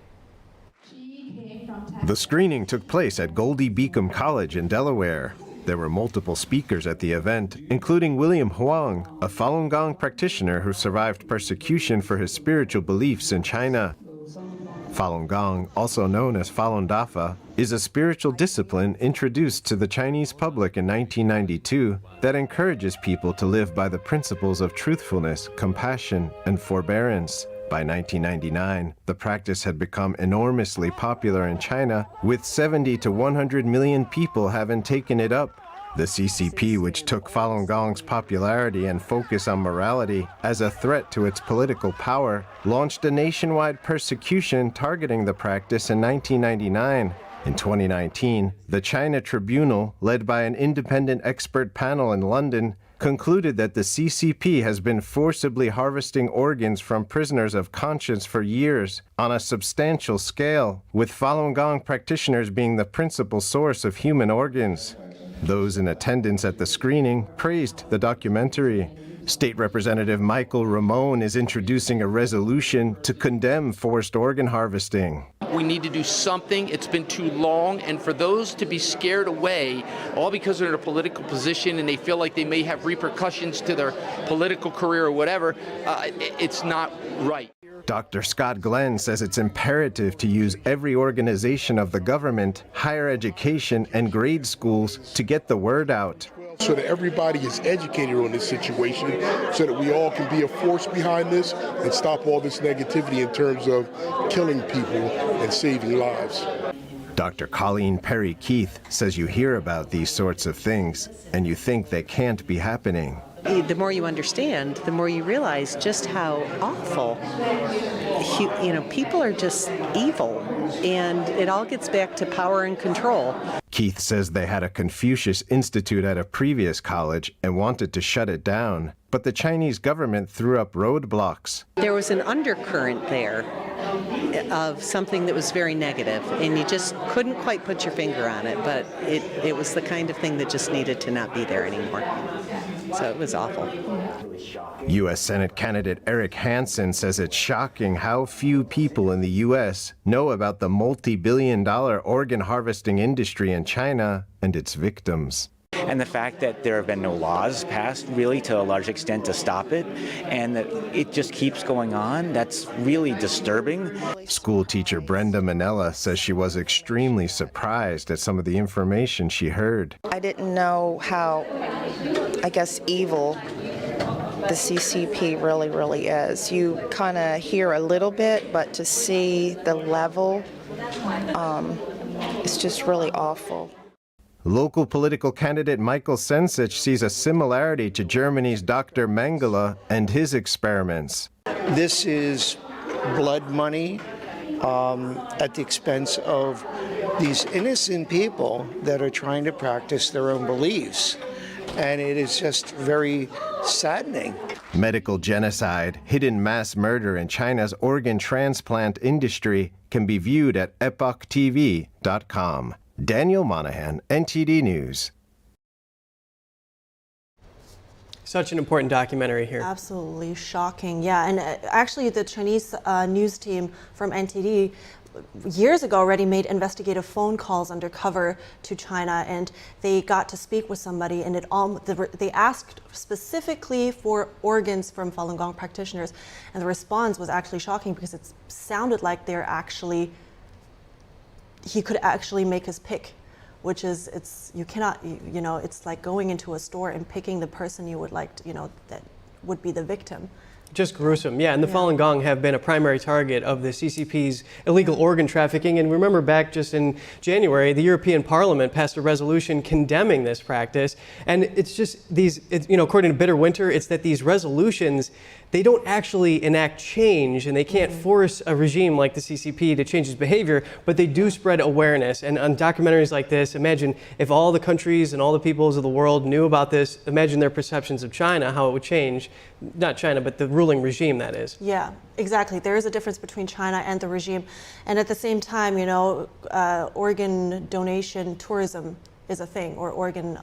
The screening took place at Goldie Beacom College in Delaware. There were multiple speakers at the event, including William Huang, a Falun Gong practitioner who survived persecution for his spiritual beliefs in China. Falun Gong, also known as Falun Dafa, is a spiritual discipline introduced to the Chinese public in 1992 that encourages people to live by the principles of truthfulness, compassion, and forbearance. By 1999, the practice had become enormously popular in China, with 70 to 100 million people having taken it up. The CCP, which took Falun Gong's popularity and focus on morality as a threat to its political power, launched a nationwide persecution targeting the practice in 1999. In 2019, the China Tribunal, led by an independent expert panel in London, concluded that the CCP has been forcibly harvesting organs from prisoners of conscience for years on a substantial scale, with Falun Gong practitioners being the principal source of human organs. Those in attendance at the screening praised the documentary. State Representative Michael Ramon is introducing a resolution to condemn forced organ harvesting. We need to do something. It's been too long, and for those to be scared away, all because they're in a political position and they feel like they may have repercussions to their political career or whatever, it's not right. Dr. Scott Glenn says it's imperative to use every organization of the government, higher education, and grade schools to get the word out. So that everybody is educated on this situation, so that we all can be a force behind this and stop all this negativity in terms of killing people and saving lives. Dr. Colleen Perry Keith says you hear about these sorts of things and you think they can't be happening. The more you understand, the more you realize just how awful. People are just evil, and it all gets back to power and control. Keith says they had a Confucius Institute at a previous college and wanted to shut it down, but the Chinese government threw up roadblocks. There was an undercurrent there of something that was very negative, and you just couldn't quite put your finger on it, but it was the kind of thing that just needed to not be there anymore. So it was awful. U.S. Senate candidate Eric Hansen says it's shocking how few people in the U.S. know about the multi-billion-dollar organ harvesting industry in China and its victims. And the fact that there have been no laws passed really to a large extent to stop it, and that it just keeps going on, that's really disturbing. School teacher Brenda Manella says she was extremely surprised at some of the information she heard. I didn't know how, evil the CCP really is. You kind of hear a little bit, but to see the level, it's just really awful. Local political candidate Michael Sensich sees a similarity to Germany's Dr. Mengele and his experiments. This is blood money at the expense of these innocent people that are trying to practice their own beliefs. And it is just very saddening. Medical genocide, hidden mass murder in China's organ transplant industry can be viewed at epochtv.com. Daniel Monahan, NTD News. Such an important documentary here. Absolutely shocking. Yeah, and actually the Chinese news team from NTD years ago already made investigative phone calls undercover to China, and they got to speak with somebody, and they asked specifically for organs from Falun Gong practitioners, and the response was actually shocking because it sounded like he could actually make his pick, which is, it's like going into a store and picking the person you would like to, that would be the victim. Just gruesome, yeah. And the Falun Gong have been a primary target of the CCP's illegal organ trafficking. And remember, back just in January, the European Parliament passed a resolution condemning this practice. And it's just according to Bitter Winter, it's that these resolutions, they don't actually enact change, and they can't force a regime like the CCP to change its behavior, but they do spread awareness. And on documentaries like this, imagine if all the countries and all the peoples of the world knew about this, imagine their perceptions of China, how it would change. Not China, but the ruling regime, that is. Yeah, exactly. There is a difference between China and the regime. And at the same time, organ donation tourism is a thing, or organ,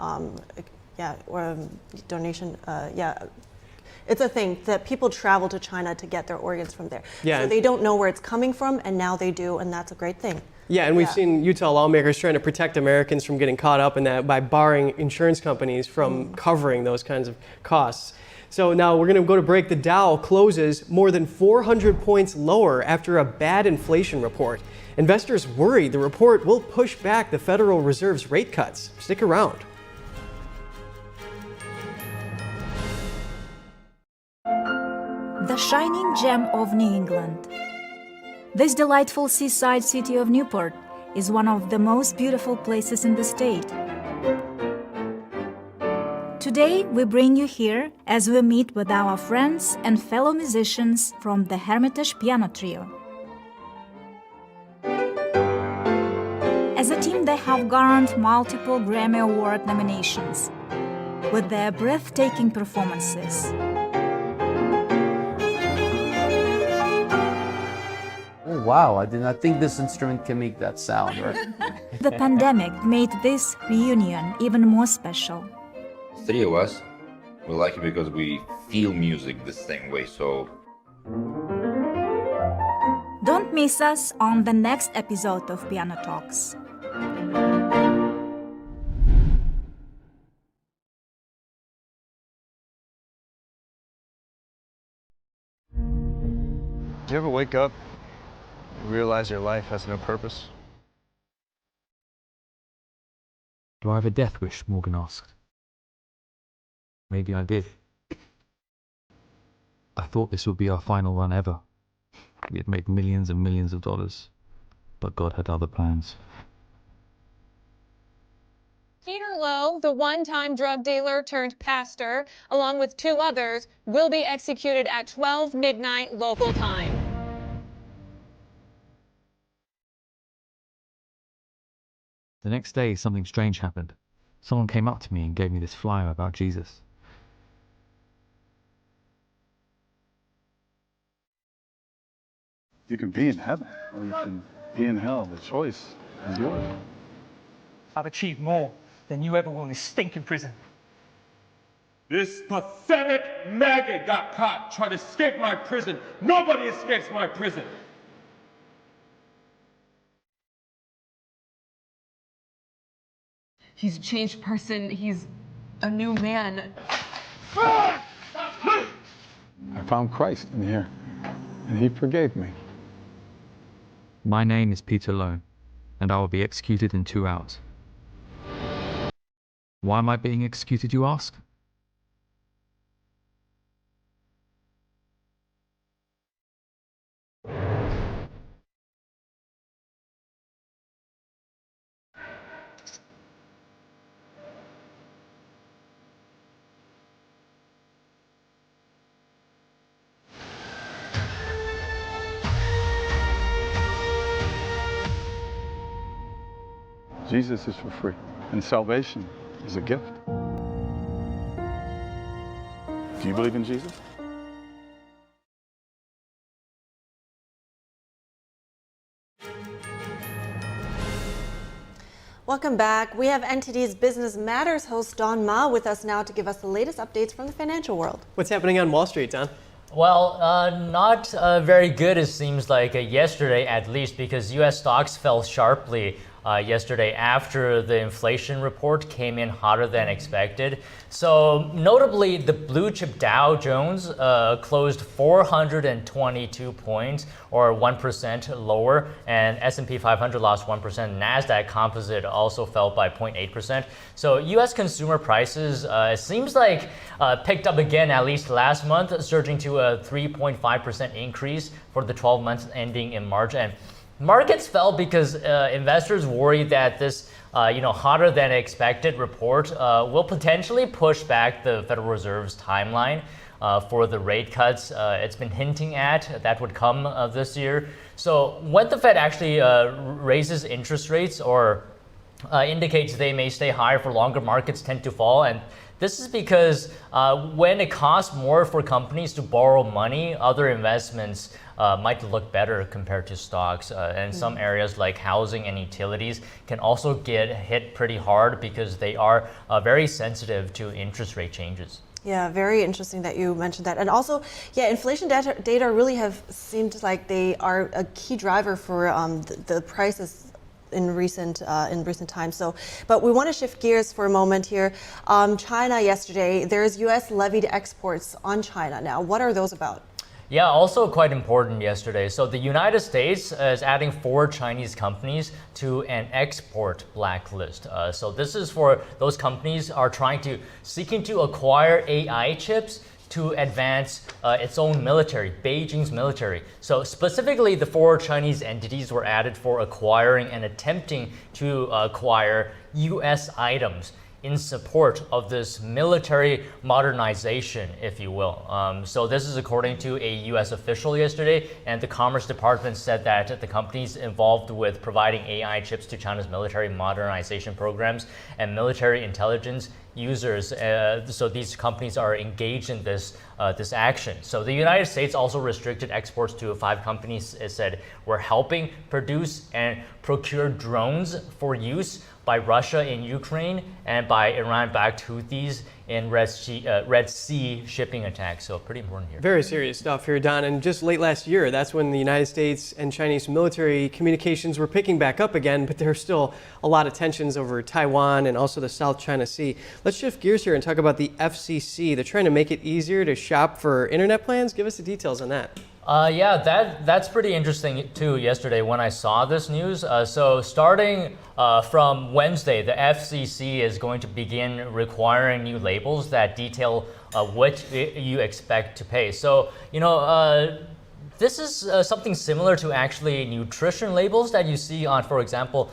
donation, it's a thing that people travel to China to get their organs from there. Yeah. So they don't know where it's coming from, and now they do, and that's a great thing. Yeah, and we've seen Utah lawmakers trying to protect Americans from getting caught up in that by barring insurance companies from covering those kinds of costs. So now we're going to go to break. The Dow closes more than 400 points lower after a bad inflation report. Investors worry the report will push back the Federal Reserve's rate cuts. Stick around. The shining gem of New England. This delightful seaside city of Newport is one of the most beautiful places in the state. Today, we bring you here as we meet with our friends and fellow musicians from the Hermitage Piano Trio. As a team, they have garnered multiple Grammy Award nominations with their breathtaking performances. Oh wow, I did not think this instrument can make that sound, right? The pandemic made this reunion even more special. Three of us, we like it because we feel music the same way, so... Don't miss us on the next episode of Piano Talks. Do you ever wake up and realize your life has no purpose? Do I have a death wish? Morgan asked. Maybe I did. I thought this would be our final run ever. We had made millions and millions of dollars, but God had other plans. Peter Lowe, the one-time drug dealer turned pastor, along with two others, will be executed at 12 midnight local time. The next day, something strange happened. Someone came up to me and gave me this flyer about Jesus. You can be in heaven, or you can be in hell. The choice is yours. I've achieved more than you ever will in this stinking prison. This pathetic maggot got caught trying to escape my prison. Nobody escapes my prison. He's a changed person. He's a new man. I found Christ in here, and he forgave me. My name is Peter Lowe, and I will be executed in 2 hours. Why am I being executed, you ask? Jesus is for free, and salvation is a gift. Do you believe in Jesus? Welcome back. We have NTD's Business Matters host Don Ma with us now to give us the latest updates from the financial world. What's happening on Wall Street, Don? Well, not very good, it seems like, yesterday at least, because U.S. stocks fell sharply yesterday after the inflation report came in hotter than expected. So notably, the blue chip Dow Jones closed 422 points, or 1% lower, and S&P 500 lost 1%. NASDAQ Composite also fell by 0.8%. So U.S. consumer prices, it seems like, picked up again, at least last month, surging to a 3.5% increase for the 12 months ending in March. And markets fell because investors worry that this hotter than expected report will potentially push back the Federal Reserve's timeline for the rate cuts it's been hinting at that would come this year. So when the Fed actually raises interest rates or indicates they may stay higher for longer, markets tend to fall. And this is because when it costs more for companies to borrow money, other investments might look better compared to stocks. And some areas like housing and utilities can also get hit pretty hard because they are very sensitive to interest rate changes. Yeah, very interesting that you mentioned that. And also, yeah, inflation data really have seemed like they are a key driver for the prices in recent times. So, but we want to shift gears for a moment here. China yesterday, there's U.S. levied exports on China now. What are those about? Yeah, also quite important yesterday. So the United States is adding 4 Chinese companies to an export blacklist. So this is for those companies are seeking to acquire AI chips to advance its own military, Beijing's military. So specifically, the 4 Chinese entities were added for acquiring and attempting to acquire U.S. items in support of this military modernization, if you will. So this is according to a U.S. official yesterday, and the Commerce Department said that the companies involved with providing AI chips to China's military modernization programs and military intelligence users, so these companies are engaged in this action. So the United States also restricted exports to 5 companies. It said were helping produce and procure drones for use by Russia in Ukraine and by Iran-backed Houthis in Red Sea shipping attacks. So pretty important here. Very serious stuff here, Don. And just late last year, that's when the United States and Chinese military communications were picking back up again, but there are still a lot of tensions over Taiwan and also the South China Sea. Let's shift gears here and talk about the FCC. They're trying to make it easier to shop for internet plans. Give us the details on that. Yeah, that's pretty interesting too. Yesterday when I saw this news, so starting from Wednesday, the FCC is going to begin requiring new labels that detail what you expect to pay. So this is something similar to actually nutrition labels that you see on, for example,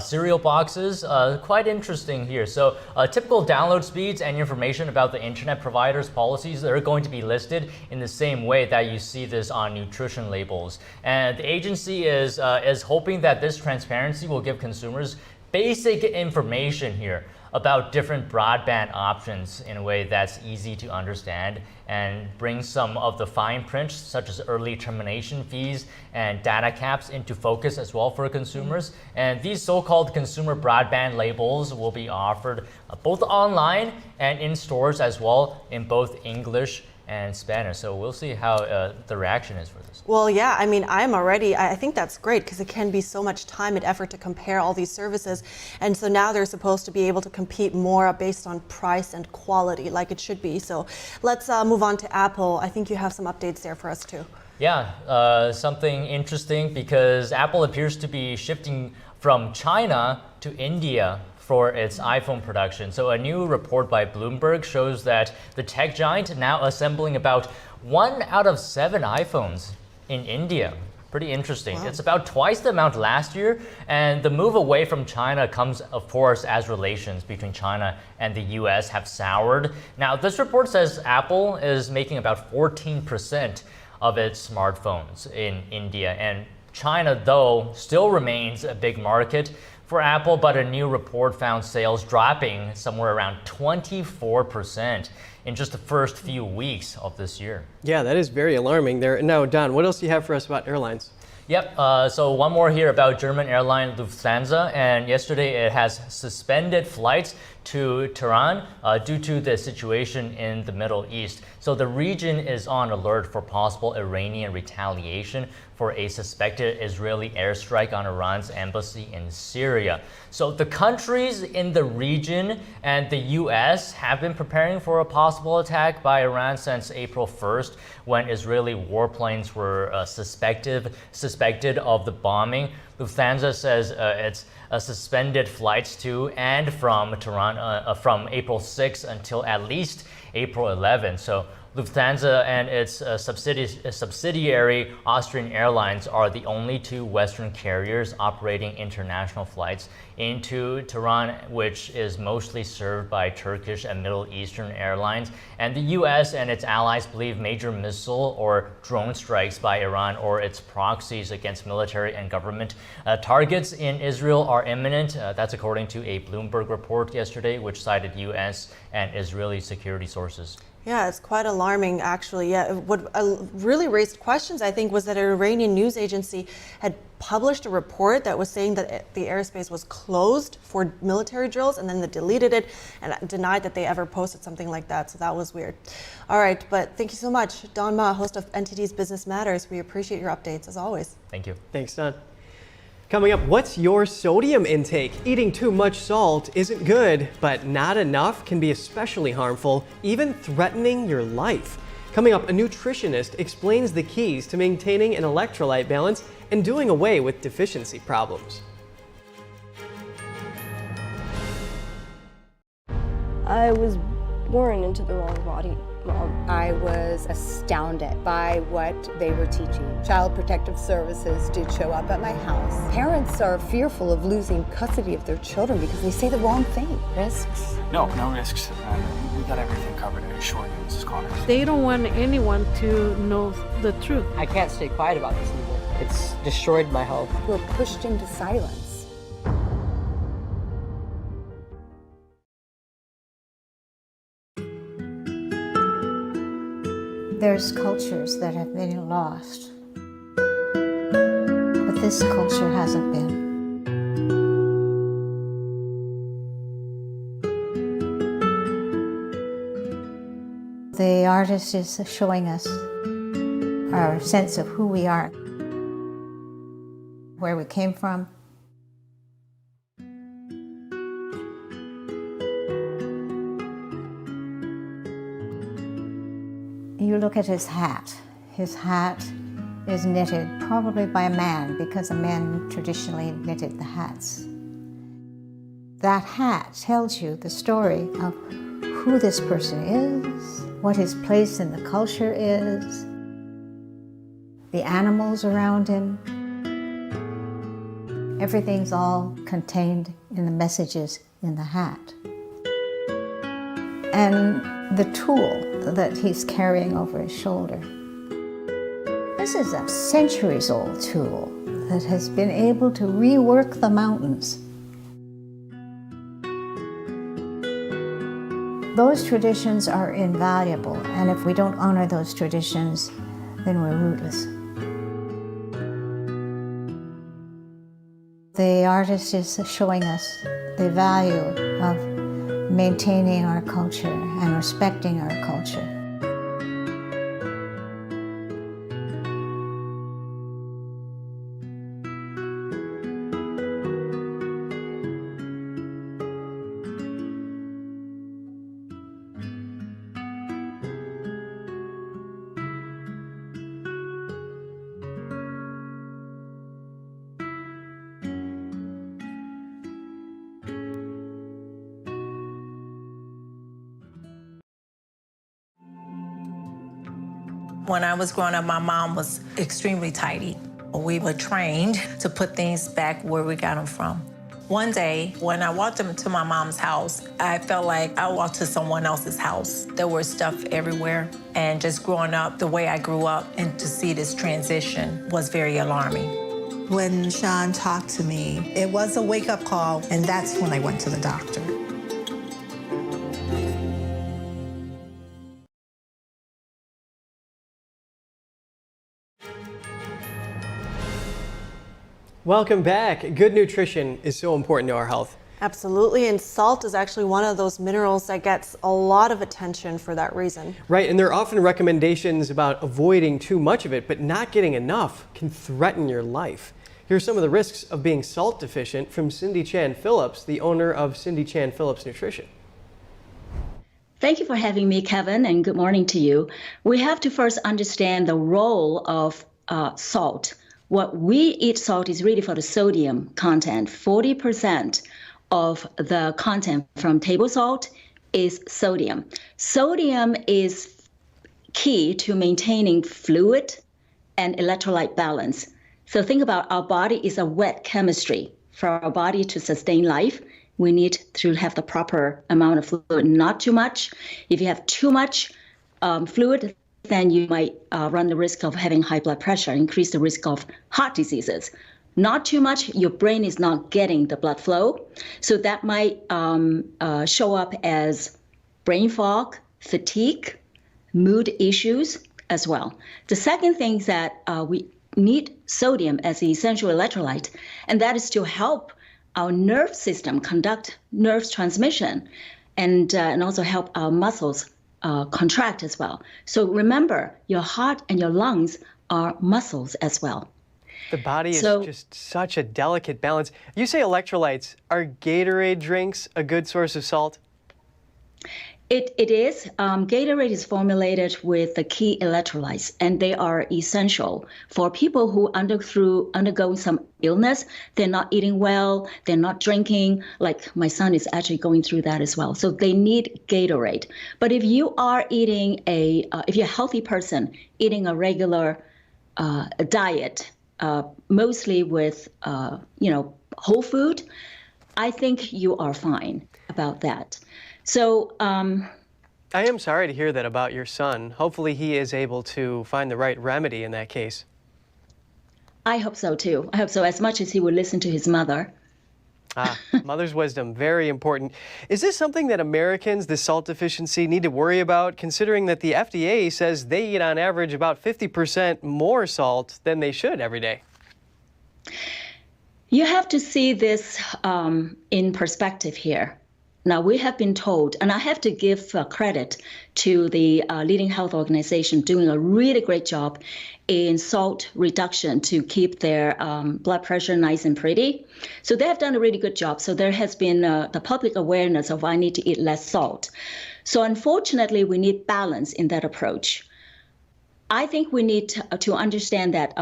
cereal boxes. Quite interesting here. So typical download speeds and information about the internet provider's policies are going to be listed in the same way that you see this on nutrition labels. And the agency is hoping that this transparency will give consumers basic information here about different broadband options in a way that's easy to understand and bring some of the fine print, such as early termination fees and data caps, into focus as well for consumers. And these so-called consumer broadband labels will be offered both online and in stores as well in both English and Spanish. So we'll see how the reaction is for this. Well, yeah, I mean, I think that's great because it can be so much time and effort to compare all these services. And so now they're supposed to be able to compete more based on price and quality like it should be. So let's move on to Apple. I think you have some updates there for us too. Yeah, something interesting because Apple appears to be shifting from China to India for its iPhone production. So a new report by Bloomberg shows that the tech giant now assembling about 1 out of 7 iPhones in India. Pretty interesting. Wow. It's about twice the amount last year, and the move away from China comes, of course, as relations between China and the US have soured. Now, this report says Apple is making about 14% of its smartphones in India, and China, though, still remains a big market for Apple, but a new report found sales dropping somewhere around 24% in just the first few weeks of this year. Yeah, that is very alarming there. Now, Don, what else do you have for us about airlines? Yep, so one more here about German airline Lufthansa, and yesterday it has suspended flights to Tehran due to the situation in the Middle East. So the region is on alert for possible Iranian retaliation for a suspected Israeli airstrike on Iran's embassy in Syria. So the countries in the region and the US have been preparing for a possible attack by Iran since April 1st, when Israeli warplanes were suspected of the bombing. Lufthansa says it's suspended flights to and from Tehran from April 6th until at least April 11th. So Lufthansa and its subsidiary Austrian Airlines are the only two Western carriers operating international flights into Tehran, which is mostly served by Turkish and Middle Eastern airlines. And the US and its allies believe major missile or drone strikes by Iran or its proxies against military and government targets in Israel are imminent. That's according to a Bloomberg report yesterday, which cited US and Israeli security sources. Yeah, it's quite alarming, actually. Yeah, what really raised questions, I think, was that an Iranian news agency had published a report that was saying that the airspace was closed for military drills, and then they deleted it and denied that they ever posted something like that. So that was weird. All right, but thank you so much, Don Ma, host of NTD's Business Matters. We appreciate your updates, as always. Thank you. Thanks, Don. Coming up, what's your sodium intake? Eating too much salt isn't good, but not enough can be especially harmful, even threatening your life. Coming up, a nutritionist explains the keys to maintaining an electrolyte balance and doing away with deficiency problems. I was born into the wrong body, Mom. I was astounded by what they were teaching. Child Protective Services did show up at my house. Parents are fearful of losing custody of their children because they say the wrong thing. Risks? No risks. We got everything covered, I assure you, Mrs. Connors. They don't want anyone to know the truth. I can't stay quiet about this anymore. It's destroyed my health. We're pushed into silence. There's cultures that have been lost, but this culture hasn't been. The artist is showing us our sense of who we are, where we came from. You look at his hat. His hat is knitted probably by a man because a man traditionally knitted the hats. That hat tells you the story of who this person is, what his place in the culture is, the animals around him. Everything's all contained in the messages in the hat. And the tool that he's carrying over his shoulder. This is a centuries-old tool that has been able to rework the mountains. Those traditions are invaluable, and if we don't honor those traditions, then we're rootless. The artist is showing us the value of maintaining our culture and respecting our culture. When I was growing up, my mom was extremely tidy. We were trained to put things back where we got them from. One day, when I walked into my mom's house, I felt like I walked to someone else's house. There was stuff everywhere. And just growing up the way I grew up and to see this transition was very alarming. When Shen talked to me, it was a wake-up call, and that's when I went to the doctor. Welcome back. Good nutrition is so important to our health. Absolutely, and salt is actually one of those minerals that gets a lot of attention for that reason. Right, and there are often recommendations about avoiding too much of it, but not getting enough can threaten your life. Here's some of the risks of being salt deficient from Cindy Chan Phillips, the owner of Cindy Chan Phillips Nutrition. Thank you for having me, Kevin, and good morning to you. We have to first understand the role of salt. What we eat salt is really for the sodium content. 40% of the content from table salt is sodium. Sodium is key to maintaining fluid and electrolyte balance. So think about our body is a wet chemistry. For our body to sustain life, we need to have the proper amount of fluid, not too much. If you have too much fluid, then you might run the risk of having high blood pressure, increase the risk of heart diseases. Not too much, your brain is not getting the blood flow. So that might show up as brain fog, fatigue, mood issues as well. The second thing is that we need sodium as the essential electrolyte, and that is to help our nerve system conduct nerve transmission and also help our muscles contract as well. So remember, your heart and your lungs are muscles as well. The body is just such a delicate balance. You say electrolytes. Are Gatorade drinks a good source of salt? It is. Gatorade is formulated with the key electrolytes, and they are essential for people who undergo some illness. They're not eating well, they're not drinking. Like my son is actually going through that as well. So they need Gatorade. But if you are eating if you're a healthy person, eating a regular diet, mostly with whole food, I think you are fine about that. So I am sorry to hear that about your son. Hopefully he is able to find the right remedy in that case. I hope so too. I hope so, as much as he would listen to his mother. Mother's wisdom, very important. Is this something that Americans, the salt deficiency, need to worry about, considering that the FDA says they eat on average about 50% more salt than they should every day? You have to see this in perspective here. Now, we have been told, and I have to give credit to the leading health organization doing a really great job in salt reduction to keep their blood pressure nice and pretty. So they have done a really good job. So there has been the public awareness of I need to eat less salt. So unfortunately, we need balance in that approach. I think we need to understand that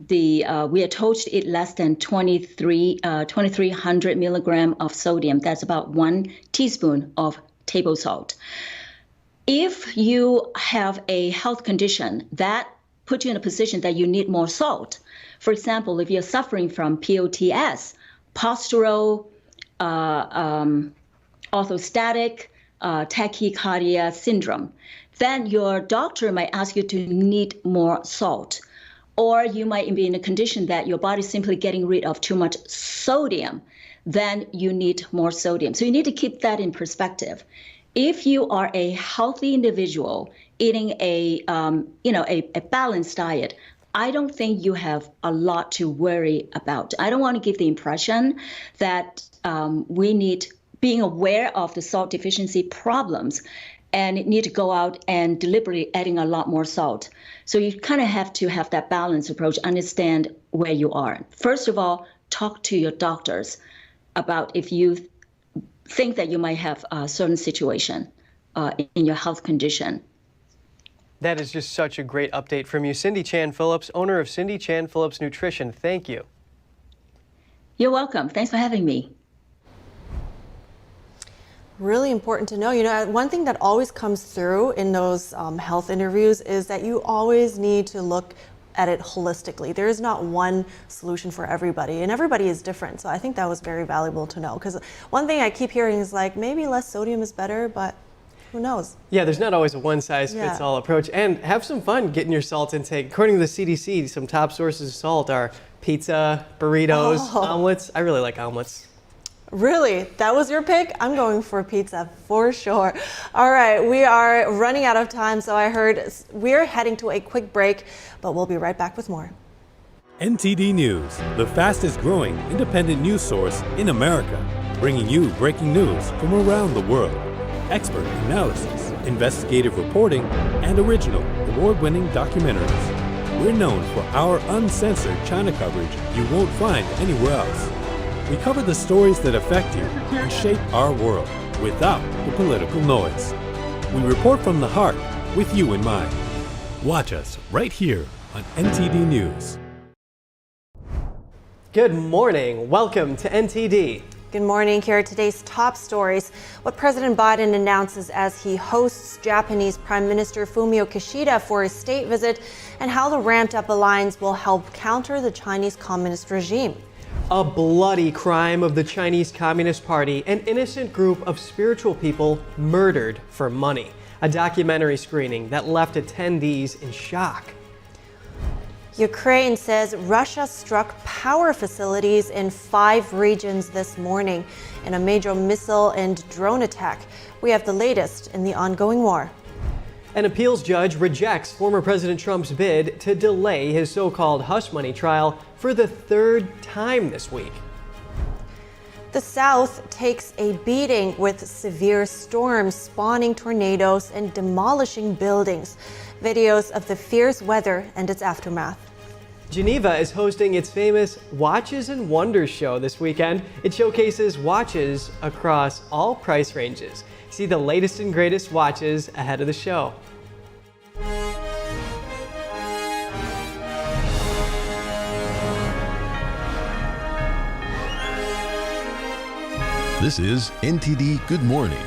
we are told to eat less than 2,300 milligram of sodium. That's about 1 teaspoon of table salt. If you have a health condition that puts you in a position that you need more salt, for example, if you're suffering from POTS, postural, orthostatic tachycardia syndrome, then your doctor might ask you to need more salt. Or you might be in a condition that your body's simply getting rid of too much sodium, then you need more sodium. So you need to keep that in perspective. If you are a healthy individual eating a balanced diet, I don't think you have a lot to worry about. I don't want to give the impression that we need being aware of the salt deficiency problems and need to go out and deliberately adding a lot more salt. So you kind of have to have that balanced approach, understand where you are. First of all, talk to your doctors about if you think that you might have a certain situation in your health condition. That is just such a great update from you. Cindy Chan Phillips, owner of Cindy Chan Phillips Nutrition. Thank you. You're welcome. Thanks for having me. Really important to know. You know, one thing that always comes through in those health interviews is that you always need to look at it holistically. There is not one solution for everybody, and everybody is different. So I think that was very valuable to know, because one thing I keep hearing is like, maybe less sodium is better, but who knows? Yeah, there's not always a one-size-fits-all approach. And have some fun getting your salt intake. According to the CDC, some top sources of salt are Pizza, burritos, omelets. I really like omelets. Really? That was your pick? I'm going for pizza for sure. All right, we are running out of time, so I heard we're heading to a quick break, but we'll be right back with more. NTD News, the fastest growing independent news source in America, bringing you breaking news from around the world. Expert analysis, investigative reporting, and original award-winning documentaries. We're known for our uncensored China coverage you won't find anywhere else. We cover the stories that affect you and shape our world without the political noise. We report from the heart with you in mind. Watch us right here on NTD News. Good morning. Welcome to NTD. Good morning. Here are today's top stories. What President Biden announces as he hosts Japanese Prime Minister Fumio Kishida for a state visit, and how the ramped-up alliance will help counter the Chinese Communist regime. A bloody crime of the Chinese Communist Party, an innocent group of spiritual people murdered for money. A documentary screening that left attendees in shock. Ukraine says Russia struck power facilities in 5 regions this morning in a major missile and drone attack. We have the latest in the ongoing war. An appeals judge rejects former President Trump's bid to delay his so-called hush money trial for the 3rd time this week. The South takes a beating with severe storms spawning tornadoes and demolishing buildings. Videos of the fierce weather and its aftermath. Geneva is hosting its famous Watches and Wonders show this weekend. It showcases watches across all price ranges. See the latest and greatest watches ahead of the show. This is NTD Good Morning.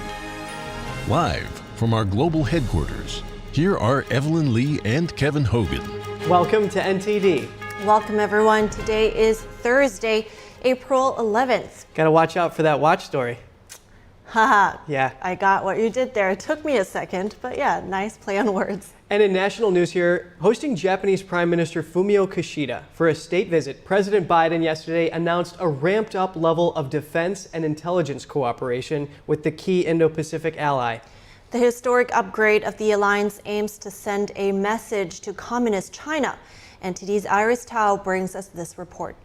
Live from our global headquarters, here are Evelyn Lee and Kevin Hogan. Welcome to NTD. Welcome everyone. Today is Thursday, April 11th. Gotta watch out for that watch story. Haha. Yeah. I got what you did there. It took me a second, but yeah, nice play on words. And in national news here, hosting Japanese Prime Minister Fumio Kishida for a state visit, President Biden yesterday announced a ramped-up level of defense and intelligence cooperation with the key Indo-Pacific ally. The historic upgrade of the alliance aims to send a message to Communist China. NTD's Iris Tao brings us this report.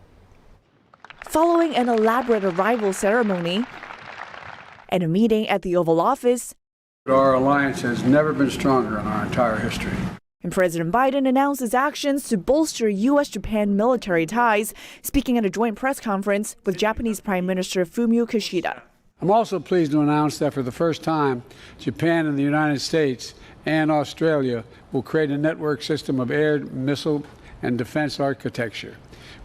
Following an elaborate arrival ceremony and a meeting at the Oval Office, our alliance has never been stronger in our entire history. And President Biden announced his actions to bolster U.S.-Japan military ties, speaking at a joint press conference with Japanese Prime Minister Fumio Kishida. I'm also pleased to announce that for the first time, Japan and the United States and Australia will create a network system of air, missile, and defense architecture.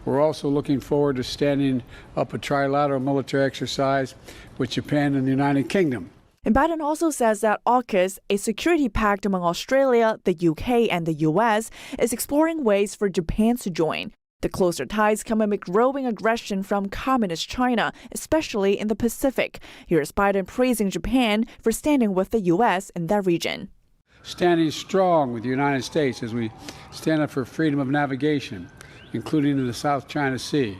We're also looking forward to standing up a trilateral military exercise with Japan and the United Kingdom. And Biden also says that AUKUS, a security pact among Australia, the UK, and the US, is exploring ways for Japan to join. The closer ties come amid growing aggression from Communist China, especially in the Pacific. Here's Biden praising Japan for standing with the US in that region. Standing strong with the United States as we stand up for freedom of navigation, including in the South China Sea,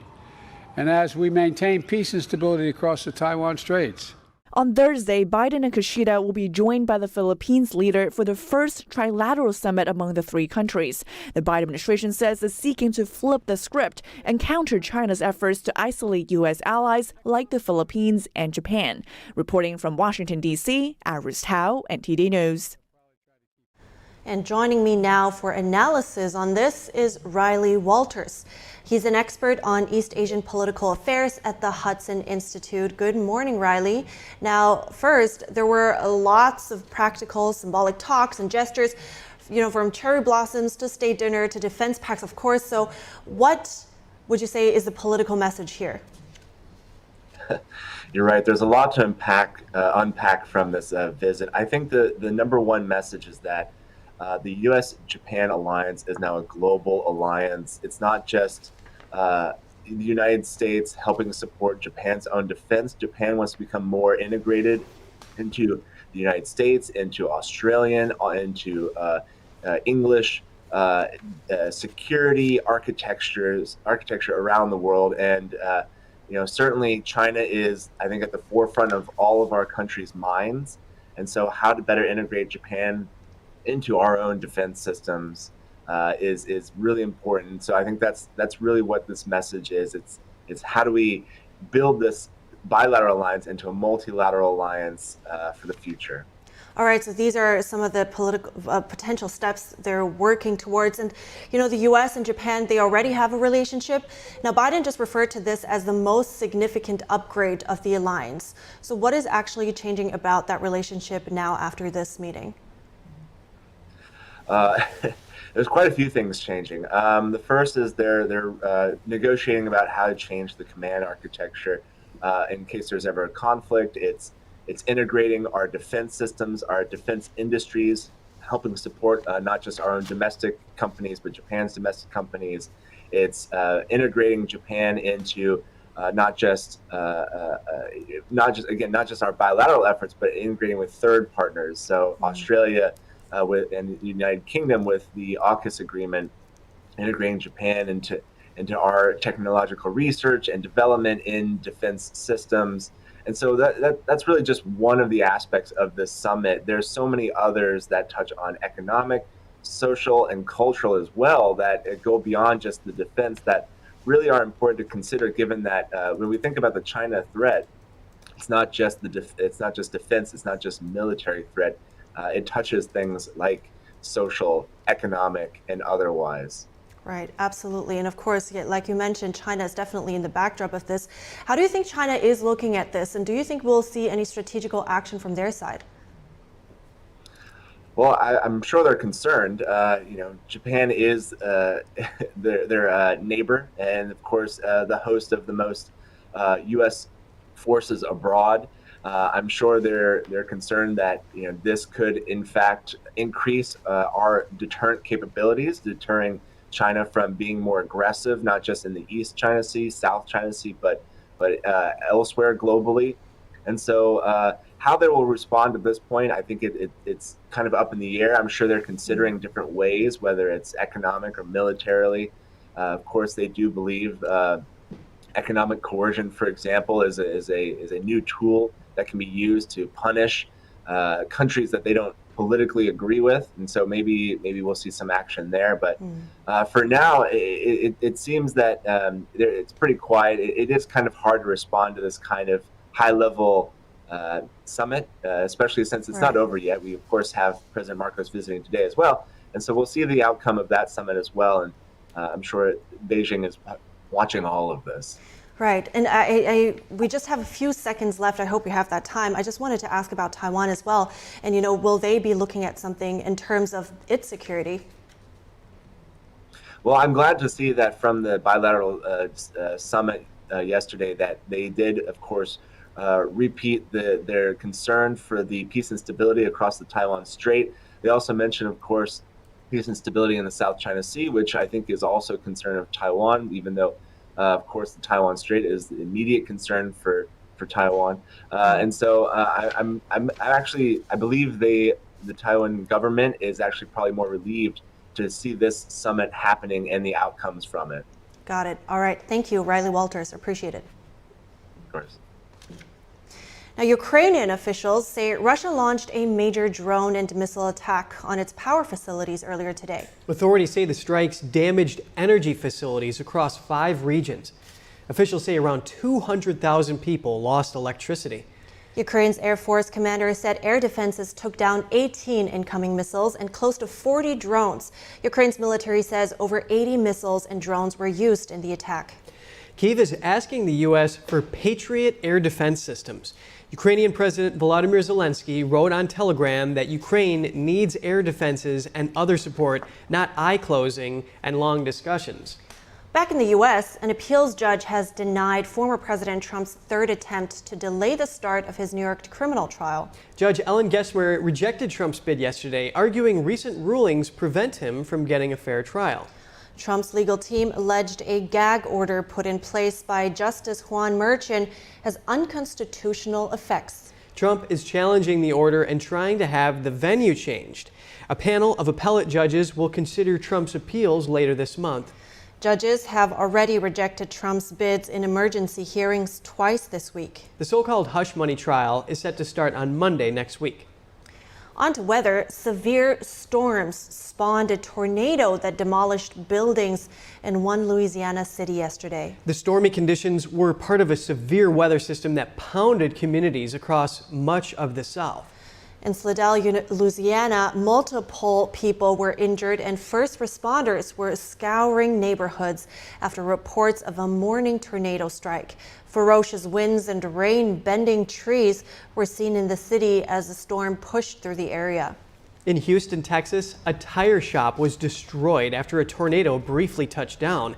and as we maintain peace and stability across the Taiwan Straits. On Thursday, Biden and Kishida will be joined by the Philippines leader for the first trilateral summit among the 3 countries. The Biden administration says it's seeking to flip the script and counter China's efforts to isolate U.S. allies like the Philippines and Japan. Reporting from Washington, D.C., Iris Tao, NTD News. And joining me now for analysis on this is Riley Walters. He's an expert on East Asian political affairs at the Hudson Institute. Good morning, Riley. Now, first, there were lots of practical, symbolic talks and gestures, from cherry blossoms to state dinner to defense pacts, of course. So what would you say is the political message here? You're right. There's a lot to unpack from this visit. I think the number one message is that the U.S.-Japan alliance is now a global alliance. It's not just the United States helping support Japan's own defense. Japan wants to become more integrated into the United States, into Australian, into English security architecture around the world. And certainly China is, I think, at the forefront of all of our country's minds. And so how to better integrate Japan into our own defense systems is really important. So I think that's really what this message is. It's how do we build this bilateral alliance into a multilateral alliance for the future. All right, so these are some of the political potential steps they're working towards. And, the U.S. and Japan, they already have a relationship. Now, Biden just referred to this as the most significant upgrade of the alliance. So what is actually changing about that relationship now after this meeting? There's quite a few things changing. The first is they're negotiating about how to change the command architecture in case there's ever a conflict. It's integrating our defense systems, our defense industries, helping support not just our own domestic companies, but Japan's domestic companies. It's integrating Japan into not just our bilateral efforts, but integrating with third partners. So Australia and the United Kingdom with the AUKUS agreement, integrating Japan into our technological research and development in defense systems. And so that's really just one of the aspects of this summit. There's so many others that touch on economic, social, and cultural as well that go beyond just the defense that really are important to consider, given that when we think about the China threat, it's not just defense, it's not just military threat. It touches things like social, economic, and otherwise. Right, absolutely. And of course, like you mentioned, China is definitely in the backdrop of this. How do you think China is looking at this? And do you think we'll see any strategical action from their side? Well, I'm sure they're concerned. Japan is their neighbor, and of course, the host of the most U.S. forces abroad. I'm sure they're concerned that this could in fact increase our deterrent capabilities, deterring China from being more aggressive, not just in the East China Sea, South China Sea, but elsewhere globally. And so how they will respond to this point, I think it's kind of up in the air. I'm sure they're considering different ways, whether it's economic or militarily. Of course, they do believe economic coercion, for example, is a new tool that can be used to punish countries that they don't politically agree with, and so maybe we'll see some action there. But for now, it seems that it's pretty quiet. It is kind of hard to respond to this kind of high-level summit, especially since it's not over yet. We of course have President Marcos visiting today as well, and so we'll see the outcome of that summit as well. And I'm sure Beijing is watching all of this. Right, and we just have a few seconds left. I hope we have that time. I just wanted to ask about Taiwan as well. And will they be looking at something in terms of its security? Well, I'm glad to see that from the bilateral summit yesterday that they did, of course, repeat their concern for the peace and stability across the Taiwan Strait. They also mentioned, of course, peace and stability in the South China Sea, which I think is also a concern of Taiwan, even though of course, the Taiwan Strait is the immediate concern for Taiwan, and so I believe the Taiwan government is actually probably more relieved to see this summit happening and the outcomes from it. Got it. All right. Thank you, Riley Walters. Appreciate it. Of course. Now, Ukrainian officials say Russia launched a major drone and missile attack on its power facilities earlier today. Authorities say the strikes damaged energy facilities across 5 regions. Officials say around 200,000 people lost electricity. Ukraine's Air Force commander said air defenses took down 18 incoming missiles and close to 40 drones. Ukraine's military says over 80 missiles and drones were used in the attack. Kyiv is asking the U.S. for Patriot air defense systems. Ukrainian President Volodymyr Zelensky wrote on Telegram that Ukraine needs air defenses and other support, not eye-closing and long discussions. Back in the U.S., an appeals judge has denied former President Trump's third attempt to delay the start of his New York criminal trial. Judge Ellen Gessmer rejected Trump's bid yesterday, arguing recent rulings prevent him from getting a fair trial. Trump's legal team alleged a gag order put in place by Justice Juan Merchan has unconstitutional effects. Trump is challenging the order and trying to have the venue changed. A panel of appellate judges will consider Trump's appeals later this month. Judges have already rejected Trump's bids in emergency hearings twice this week. The so-called hush money trial is set to start on Monday next week. On to weather. Severe storms spawned a tornado that demolished buildings in one Louisiana city yesterday. The stormy conditions were part of a severe weather system that pounded communities across much of the South. In Slidell, Louisiana, multiple people were injured and first responders were scouring neighborhoods after reports of a morning tornado strike. Ferocious winds and rain bending trees were seen in the city as the storm pushed through the area. In Houston, Texas, a tire shop was destroyed after a tornado briefly touched down.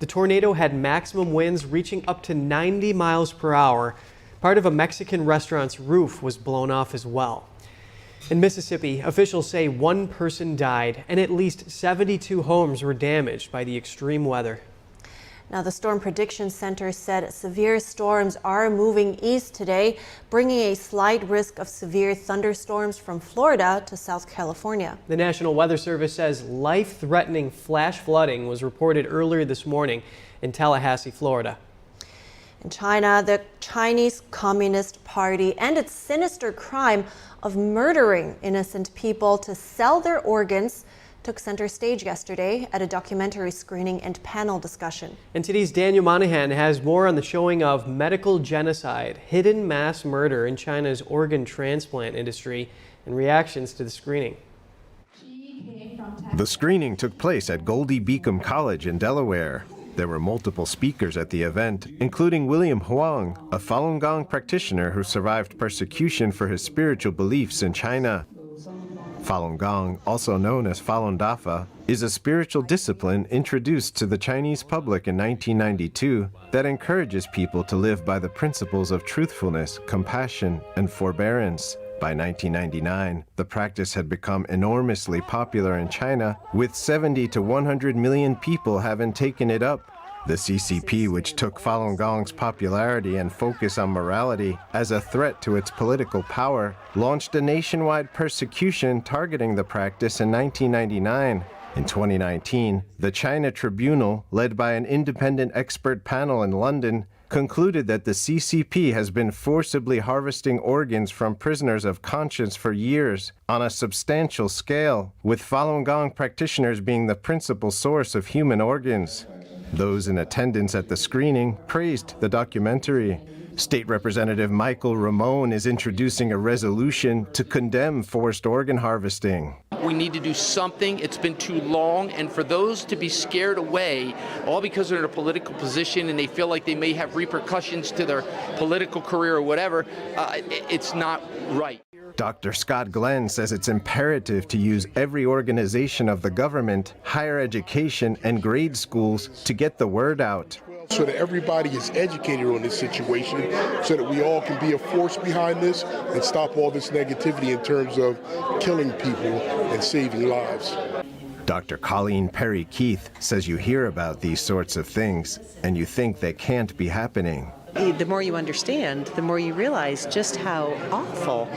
The tornado had maximum winds reaching up to 90 miles per hour. Part of a Mexican restaurant's roof was blown off as well. In Mississippi, officials say one person died and at least 72 homes were damaged by the extreme weather. Now, the Storm Prediction Center said severe storms are moving east today, bringing a slight risk of severe thunderstorms from Florida to South California. The National Weather Service says life-threatening flash flooding was reported earlier this morning in Tallahassee, Florida. In China, the Chinese Communist Party and its sinister crime of murdering innocent people to sell their organs took center stage yesterday at a documentary screening and panel discussion. NTD's Daniel Monahan has more on the showing of medical genocide, hidden mass murder in China's organ transplant industry, and reactions to the screening. The screening took place at Goldie Beacom College in Delaware. There were multiple speakers at the event, including William Huang, a Falun Gong practitioner who survived persecution for his spiritual beliefs in China. Falun Gong, also known as Falun Dafa, is a spiritual discipline introduced to the Chinese public in 1992 that encourages people to live by the principles of truthfulness, compassion, and forbearance. By 1999, the practice had become enormously popular in China, with 70 to 100 million people having taken it up. The CCP, which took Falun Gong's popularity and focus on morality as a threat to its political power, launched a nationwide persecution targeting the practice in 1999. In 2019, the China Tribunal, led by an independent expert panel in London, concluded that the CCP has been forcibly harvesting organs from prisoners of conscience for years on a substantial scale, with Falun Gong practitioners being the principal source of human organs. Those in attendance at the screening praised the documentary. State Representative Michael Ramon is introducing a resolution to condemn forced organ harvesting. We need to do something. It's been too long, and for those to be scared away, all because they're in a political position and they feel like they may have repercussions to their political career or whatever, it's not right. Dr. Scott Glenn says it's imperative to use every organization of the government, higher education, and grade schools to get the word out. So that everybody is educated on this situation, so that we all can be a force behind this and stop all this negativity in terms of killing people and saving lives. Dr. Colleen Perry Keith says you hear about these sorts of things and you think they can't be happening. The more you understand, the more you realize just how awful.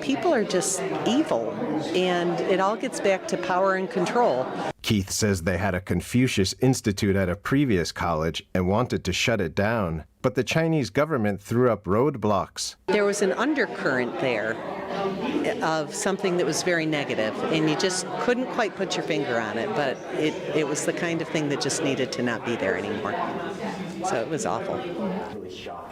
People are just evil, and it all gets back to power and control. Keith says they had a Confucius Institute at a previous college and wanted to shut it down, but the Chinese government threw up roadblocks. There was an undercurrent there of something that was very negative, and you just couldn't quite put your finger on it, but it was the kind of thing that just needed to not be there anymore. So it was awful.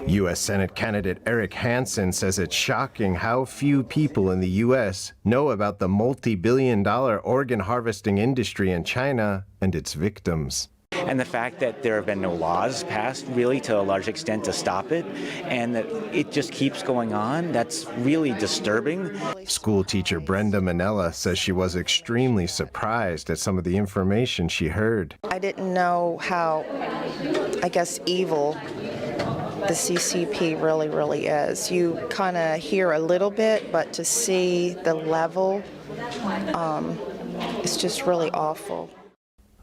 U.S. Senate candidate Eric Hansen says it's shocking how few people in the U.S. know about the multi-billion-dollar organ harvesting industry in China and its victims. And the fact that there have been no laws passed really to a large extent to stop it, and that it just keeps going on, that's really disturbing. School teacher Brenda Manella says she was extremely surprised at some of the information she heard. I didn't know how, evil the CCP really is. You kind of hear a little bit, but to see the level, it's just really awful.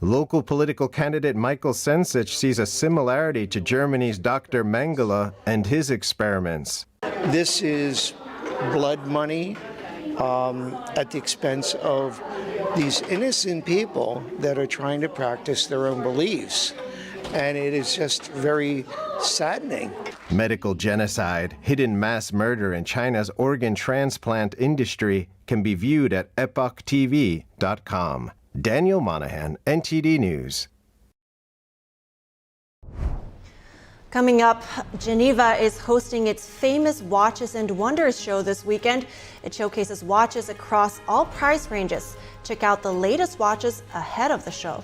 Local political candidate Michael Sensich sees a similarity to Germany's Dr. Mengele and his experiments. This is blood money at the expense of these innocent people that are trying to practice their own beliefs. And it is just very saddening. Medical genocide, hidden mass murder in China's organ transplant industry can be viewed at epochtv.com. Daniel Monahan, NTD News. Coming up, Geneva is hosting its famous Watches and Wonders show this weekend. It showcases watches across all price ranges. Check out the latest watches ahead of the show.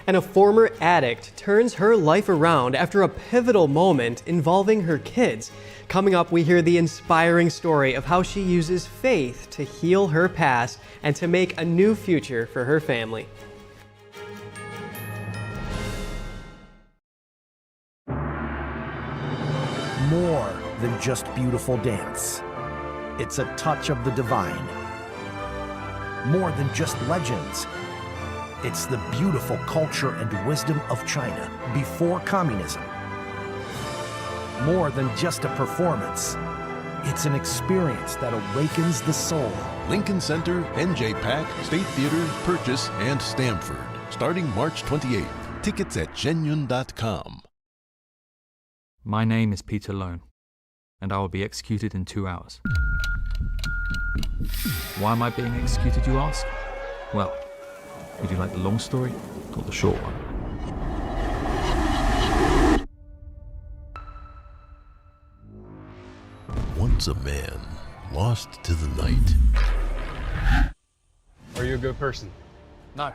And a former addict turns her life around after a pivotal moment involving her kids. Coming up, we hear the inspiring story of how she uses faith to heal her past and to make a new future for her family. More than just beautiful dance. It's a touch of the divine. More than just legends. It's the beautiful culture and wisdom of China before communism. More than just a performance. It's an experience that awakens the soul. Lincoln Center, NJ-PAC, State Theater, Purchase, and Stamford. Starting March 28th. Tickets at shenyun.com. My name is Peter Lone, and I will be executed in 2 hours. Why am I being executed, you ask? Well, would you like the long story or the short one? Once a man, lost to the night. Are you a good person? No.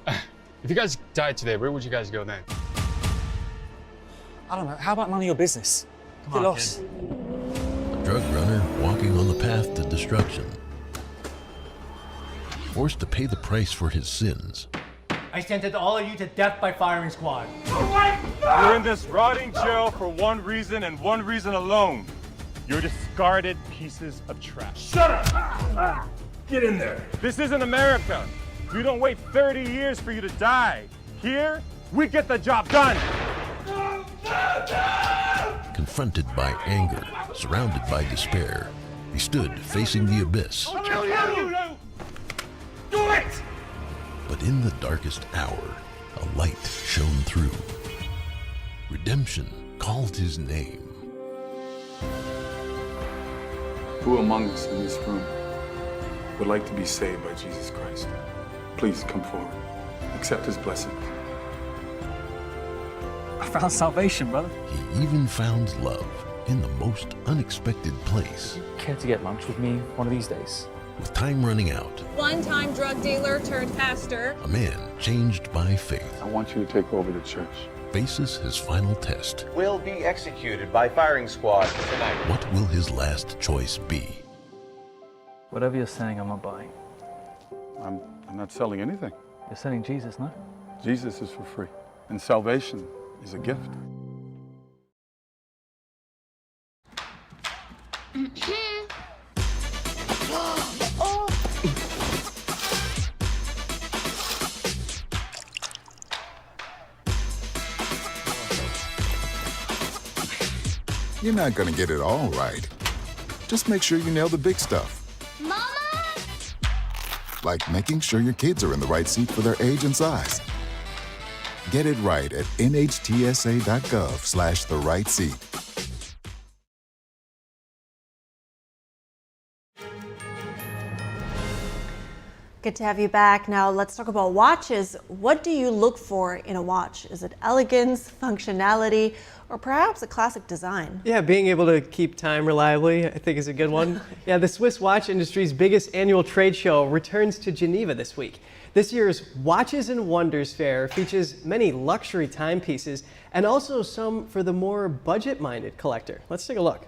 If you guys died today, where would you guys go then? I don't know. How about none of your business? Get lost. A drug runner walking on the path to destruction. Forced to pay the price for his sins. I sentenced all of you to death by firing squad. You're in this rotting jail for one reason and one reason alone. You're discarded pieces of trash. Shut up! Get in there. This isn't America. We don't wait 30 years for you to die. Here, we get the job done. Confronted by anger, surrounded by despair, he stood facing the abyss. I'll kill you! Do it! But in the darkest hour, a light shone through. Redemption called his name. Who among us in this room would like to be saved by Jesus Christ? Please come forward. Accept his blessings. I found salvation, brother. He even found love in the most unexpected place. Care to get lunch with me one of these days? With time running out, One-time drug dealer turned pastor. a man changed by faith I want you to take over the church. faces his final test. Will be executed by firing squad tonight. What will his last choice be? Whatever you're saying, I'm not buying. I'm not selling anything. You're selling Jesus, no? Jesus is for free, and salvation is a gift. You're not gonna get it all right. Just make sure you nail the big stuff. Mama! Like making sure your kids are in the right seat for their age and size. Get it right at nhtsa.gov/the-right-seat. Good to have you back. Now let's talk about watches. What do you look for in a watch? Is it elegance, functionality, or perhaps a classic design? Yeah, being able to keep time reliably, I think, is a good one. Yeah, the Swiss watch industry's biggest annual trade show returns to Geneva this week. This year's Watches and Wonders Fair features many luxury timepieces and also some for the more budget-minded collector. Let's take a look.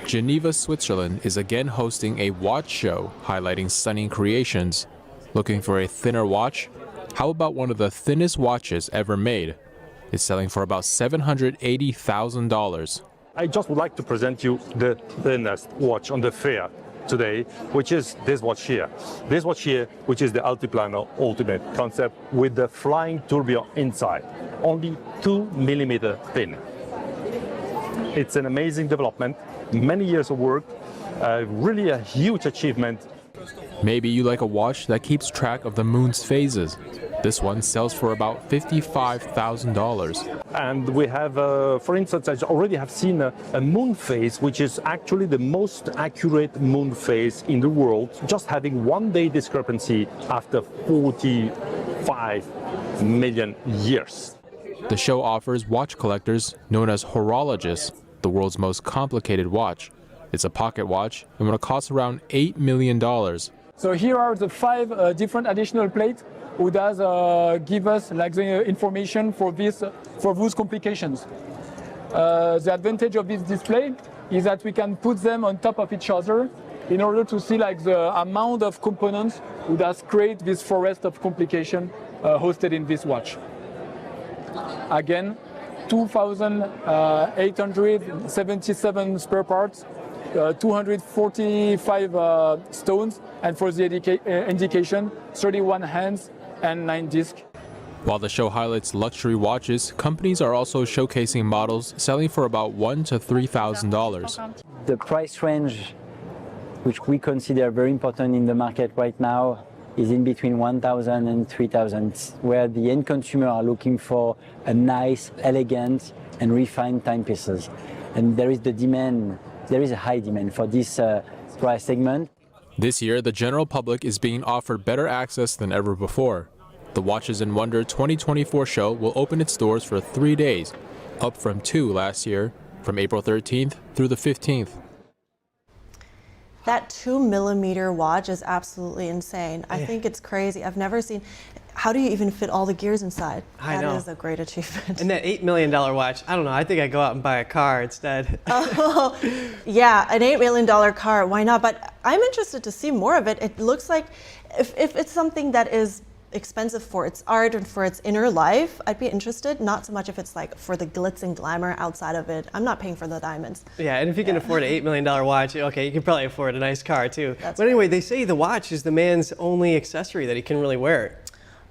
Geneva, Switzerland is again hosting a watch show highlighting stunning creations. Looking for a thinner watch? How about one of the thinnest watches ever made? It's selling for about $780,000. I just would like to present you the thinnest watch on the fair today, which is this watch here. This watch here, which is the Altiplano Ultimate concept with the flying tourbillon inside, only 2 millimeters thin. It's an amazing development, many years of work, really a huge achievement. Maybe you like a watch that keeps track of the moon's phases. This one sells for about $55,000. And we have, for instance, I already have seen a moon phase, which is actually the most accurate moon phase in the world, just having 1 day discrepancy after 45 million years. The show offers watch collectors, known as horologists, the world's most complicated watch. It's a pocket watch and will cost around $8 million. So here are the 5 different additional plates who does give us like the information for those complications. The advantage of this display is that we can put them on top of each other in order to see like the amount of components who does create this forest of complication hosted in this watch. Again, 2,877 spare parts, 245 stones, and for the indication, 31 hands and 9 discs. While the show highlights luxury watches, companies are also showcasing models selling for about $1,000 to $3,000. The price range, which we consider very important in the market right now, is in between 1,000 and 3,000, where the end consumer are looking for a nice, elegant, and refined timepieces. And there is the demand, there is a high demand for this price segment. This year, the general public is being offered better access than ever before. The Watches and Wonder 2024 show will open its doors for 3 days, up from 2 last year, from April 13th through the 15th. That 2mm watch is absolutely insane. I think it's crazy. I've never seen. How do you even fit all the gears inside? I know. That is a great achievement. And that $8 million watch, I don't know, I think I'd go out and buy a car instead. Oh, yeah, an $8 million car, why not? But I'm interested to see more of it. It looks like if it's something that is expensive for its art and for its inner life, I'd be interested. Not so much if it's like for the glitz and glamour outside of it. I'm not paying for the diamonds. Yeah, and if you can afford an $8 million watch, okay, you can probably afford a nice car too. That's but anyway, they say the watch is the man's only accessory that he can really wear.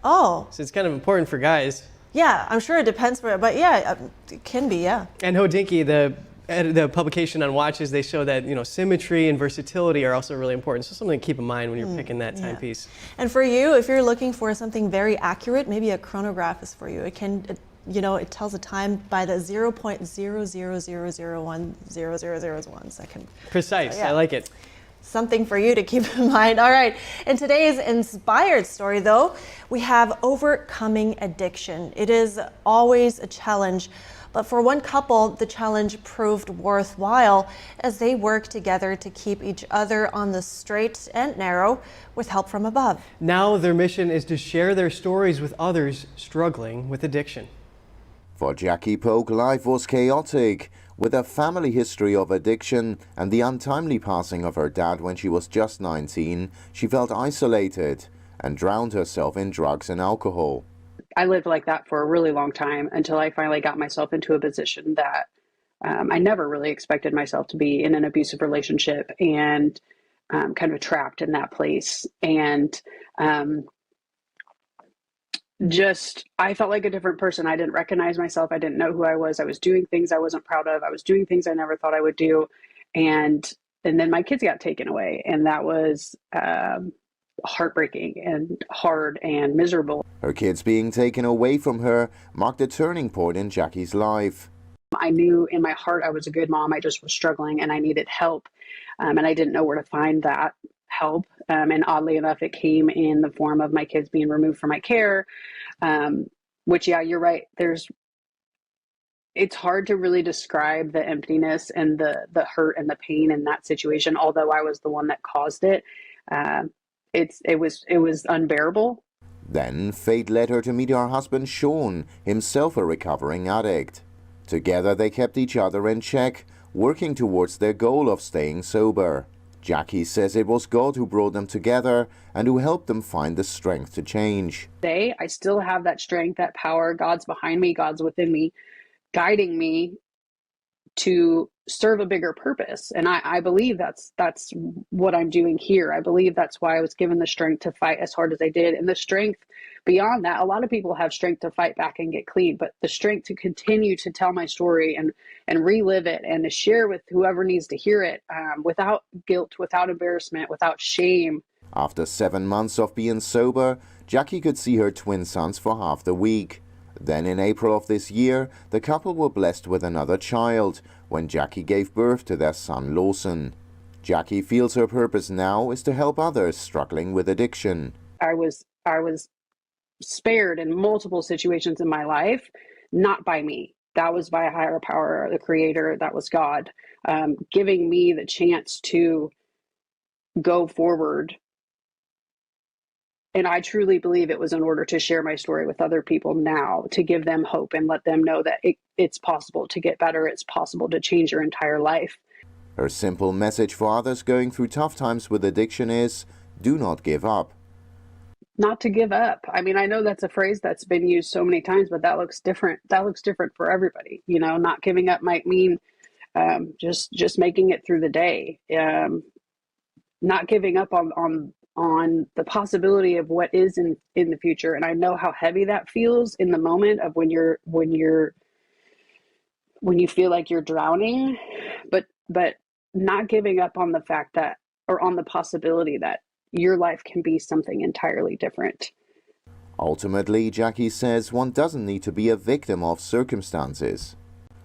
Oh. So it's kind of important for guys. Yeah, I'm sure it depends, but yeah, it can be, yeah. And Hodinkee, the publication on watches, they show that symmetry and versatility are also really important. So something to keep in mind when you're picking that timepiece. And for you, if you're looking for something very accurate, maybe a chronograph is for you. It can, it tells the time by the 0.000010001 second. Precise. So, yeah. I like it. Something for you to keep in mind. All right. In today's inspired story, though, we have overcoming addiction. It is always a challenge. But for one couple, the challenge proved worthwhile as they work together to keep each other on the straight and narrow with help from above. Now their mission is to share their stories with others struggling with addiction. For Jackie Polk, life was chaotic, with a family history of addiction and the untimely passing of her dad when she was just 19. She felt isolated and drowned herself in drugs and alcohol. I lived like that for a really long time until I finally got myself into a position that I never really expected myself to be in an abusive relationship and kind of trapped in that place. And I felt like a different person. I didn't recognize myself. I didn't know who I was. I was doing things I wasn't proud of. I was doing things I never thought I would do. And then my kids got taken away. And that was heartbreaking and hard and miserable. Her kids being taken away from her marked a turning point in Jackie's life. I knew in my heart I was a good mom. I just was struggling and I needed help. And I didn't know where to find that help. And oddly enough, it came in the form of my kids being removed from my care, which, yeah, you're right. It's hard to really describe the emptiness and the hurt and the pain in that situation. Although I was the one that caused it, it was unbearable. Then fate led her to meet her husband Sean, himself a recovering addict. Together they kept each other in check, working towards their goal of staying sober. Jackie says it was God who brought them together and who helped them find the strength to change. Today, I still have that strength, that power. God's behind me, God's within me, guiding me to serve a bigger purpose. And I believe that's what I'm doing here. I believe that's why I was given the strength to fight as hard as I did. And the strength beyond that, a lot of people have strength to fight back and get clean, but the strength to continue to tell my story and relive it and to share with whoever needs to hear it, without guilt, without embarrassment, without shame. After 7 months of being sober, Jackie could see her twin sons for half the week. Then in April of this year, the couple were blessed with another child when Jackie gave birth to their son Lawson. Jackie feels her purpose now is to help others struggling with addiction. I was spared in multiple situations in my life, not by me. That was by a higher power, the creator, that was God, giving me the chance to go forward. And I truly believe it was in order to share my story with other people now, to give them hope and let them know that it's possible to get better. It's possible to change your entire life. Her simple message for others going through tough times with addiction is, do not give up. Not to give up. I mean, I know that's a phrase that's been used so many times, but that looks different. That looks different for everybody. You know, not giving up might mean just making it through the day. Not giving up on the possibility of what is in the future. And I know how heavy that feels in the moment of when you feel like you're drowning, but not giving up on the fact that, or on the possibility that your life can be something entirely different. Ultimately, Jackie says one doesn't need to be a victim of circumstances.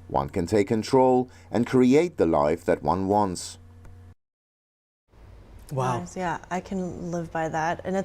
One can take control and create the life that one wants. Wow. Nice. Yeah, I can live by that. And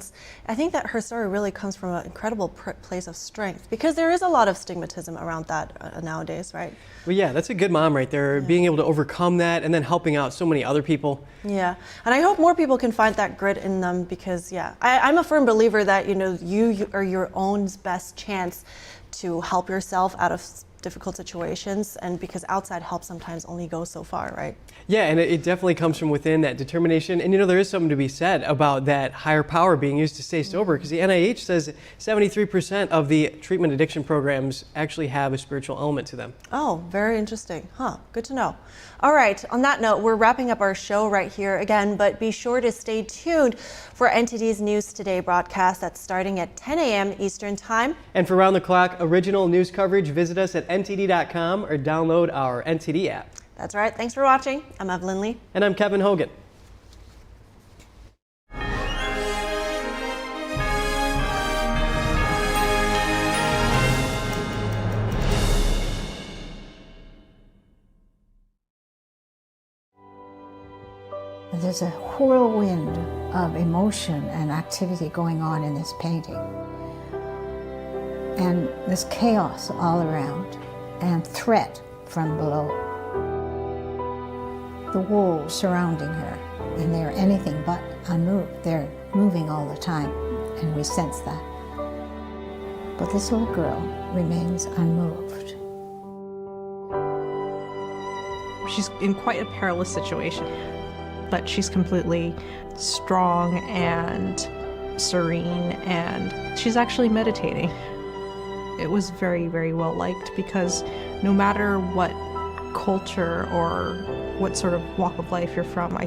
I think that her story really comes from an incredible place of strength, because there is a lot of stigmatism around that nowadays, right? Well, yeah, that's a good mom right there, being able to overcome that and then helping out so many other people. Yeah, and I hope more people can find that grit in them, because, yeah, I'm a firm believer that, you are your own best chance to help yourself out of difficult situations, and because outside help sometimes only goes so far, right? Yeah, and it definitely comes from within, that determination. And there is something to be said about that higher power being used to stay sober, because the NIH says 73% of the treatment addiction programs actually have a spiritual element to them. Oh, very interesting. Huh, good to know. All right, on that note, we're wrapping up our show right here again, but be sure to stay tuned for NTD's News Today broadcast that's starting at 10 a.m. Eastern Time. And for round-the-clock original news coverage, visit us at ntd.com or download our NTD app. That's right. Thanks for watching. I'm Evelyn Lee. And I'm Kevin Hogan. There's a whirlwind of emotion and activity going on in this painting. And there's chaos all around and threat from below. The wolves surrounding her, and they're anything but unmoved. They're moving all the time, and we sense that. But this little girl remains unmoved. She's in quite a perilous situation, but she's completely strong and serene, and she's actually meditating. It was very, very well liked, because no matter what culture or what sort of walk of life you're from, I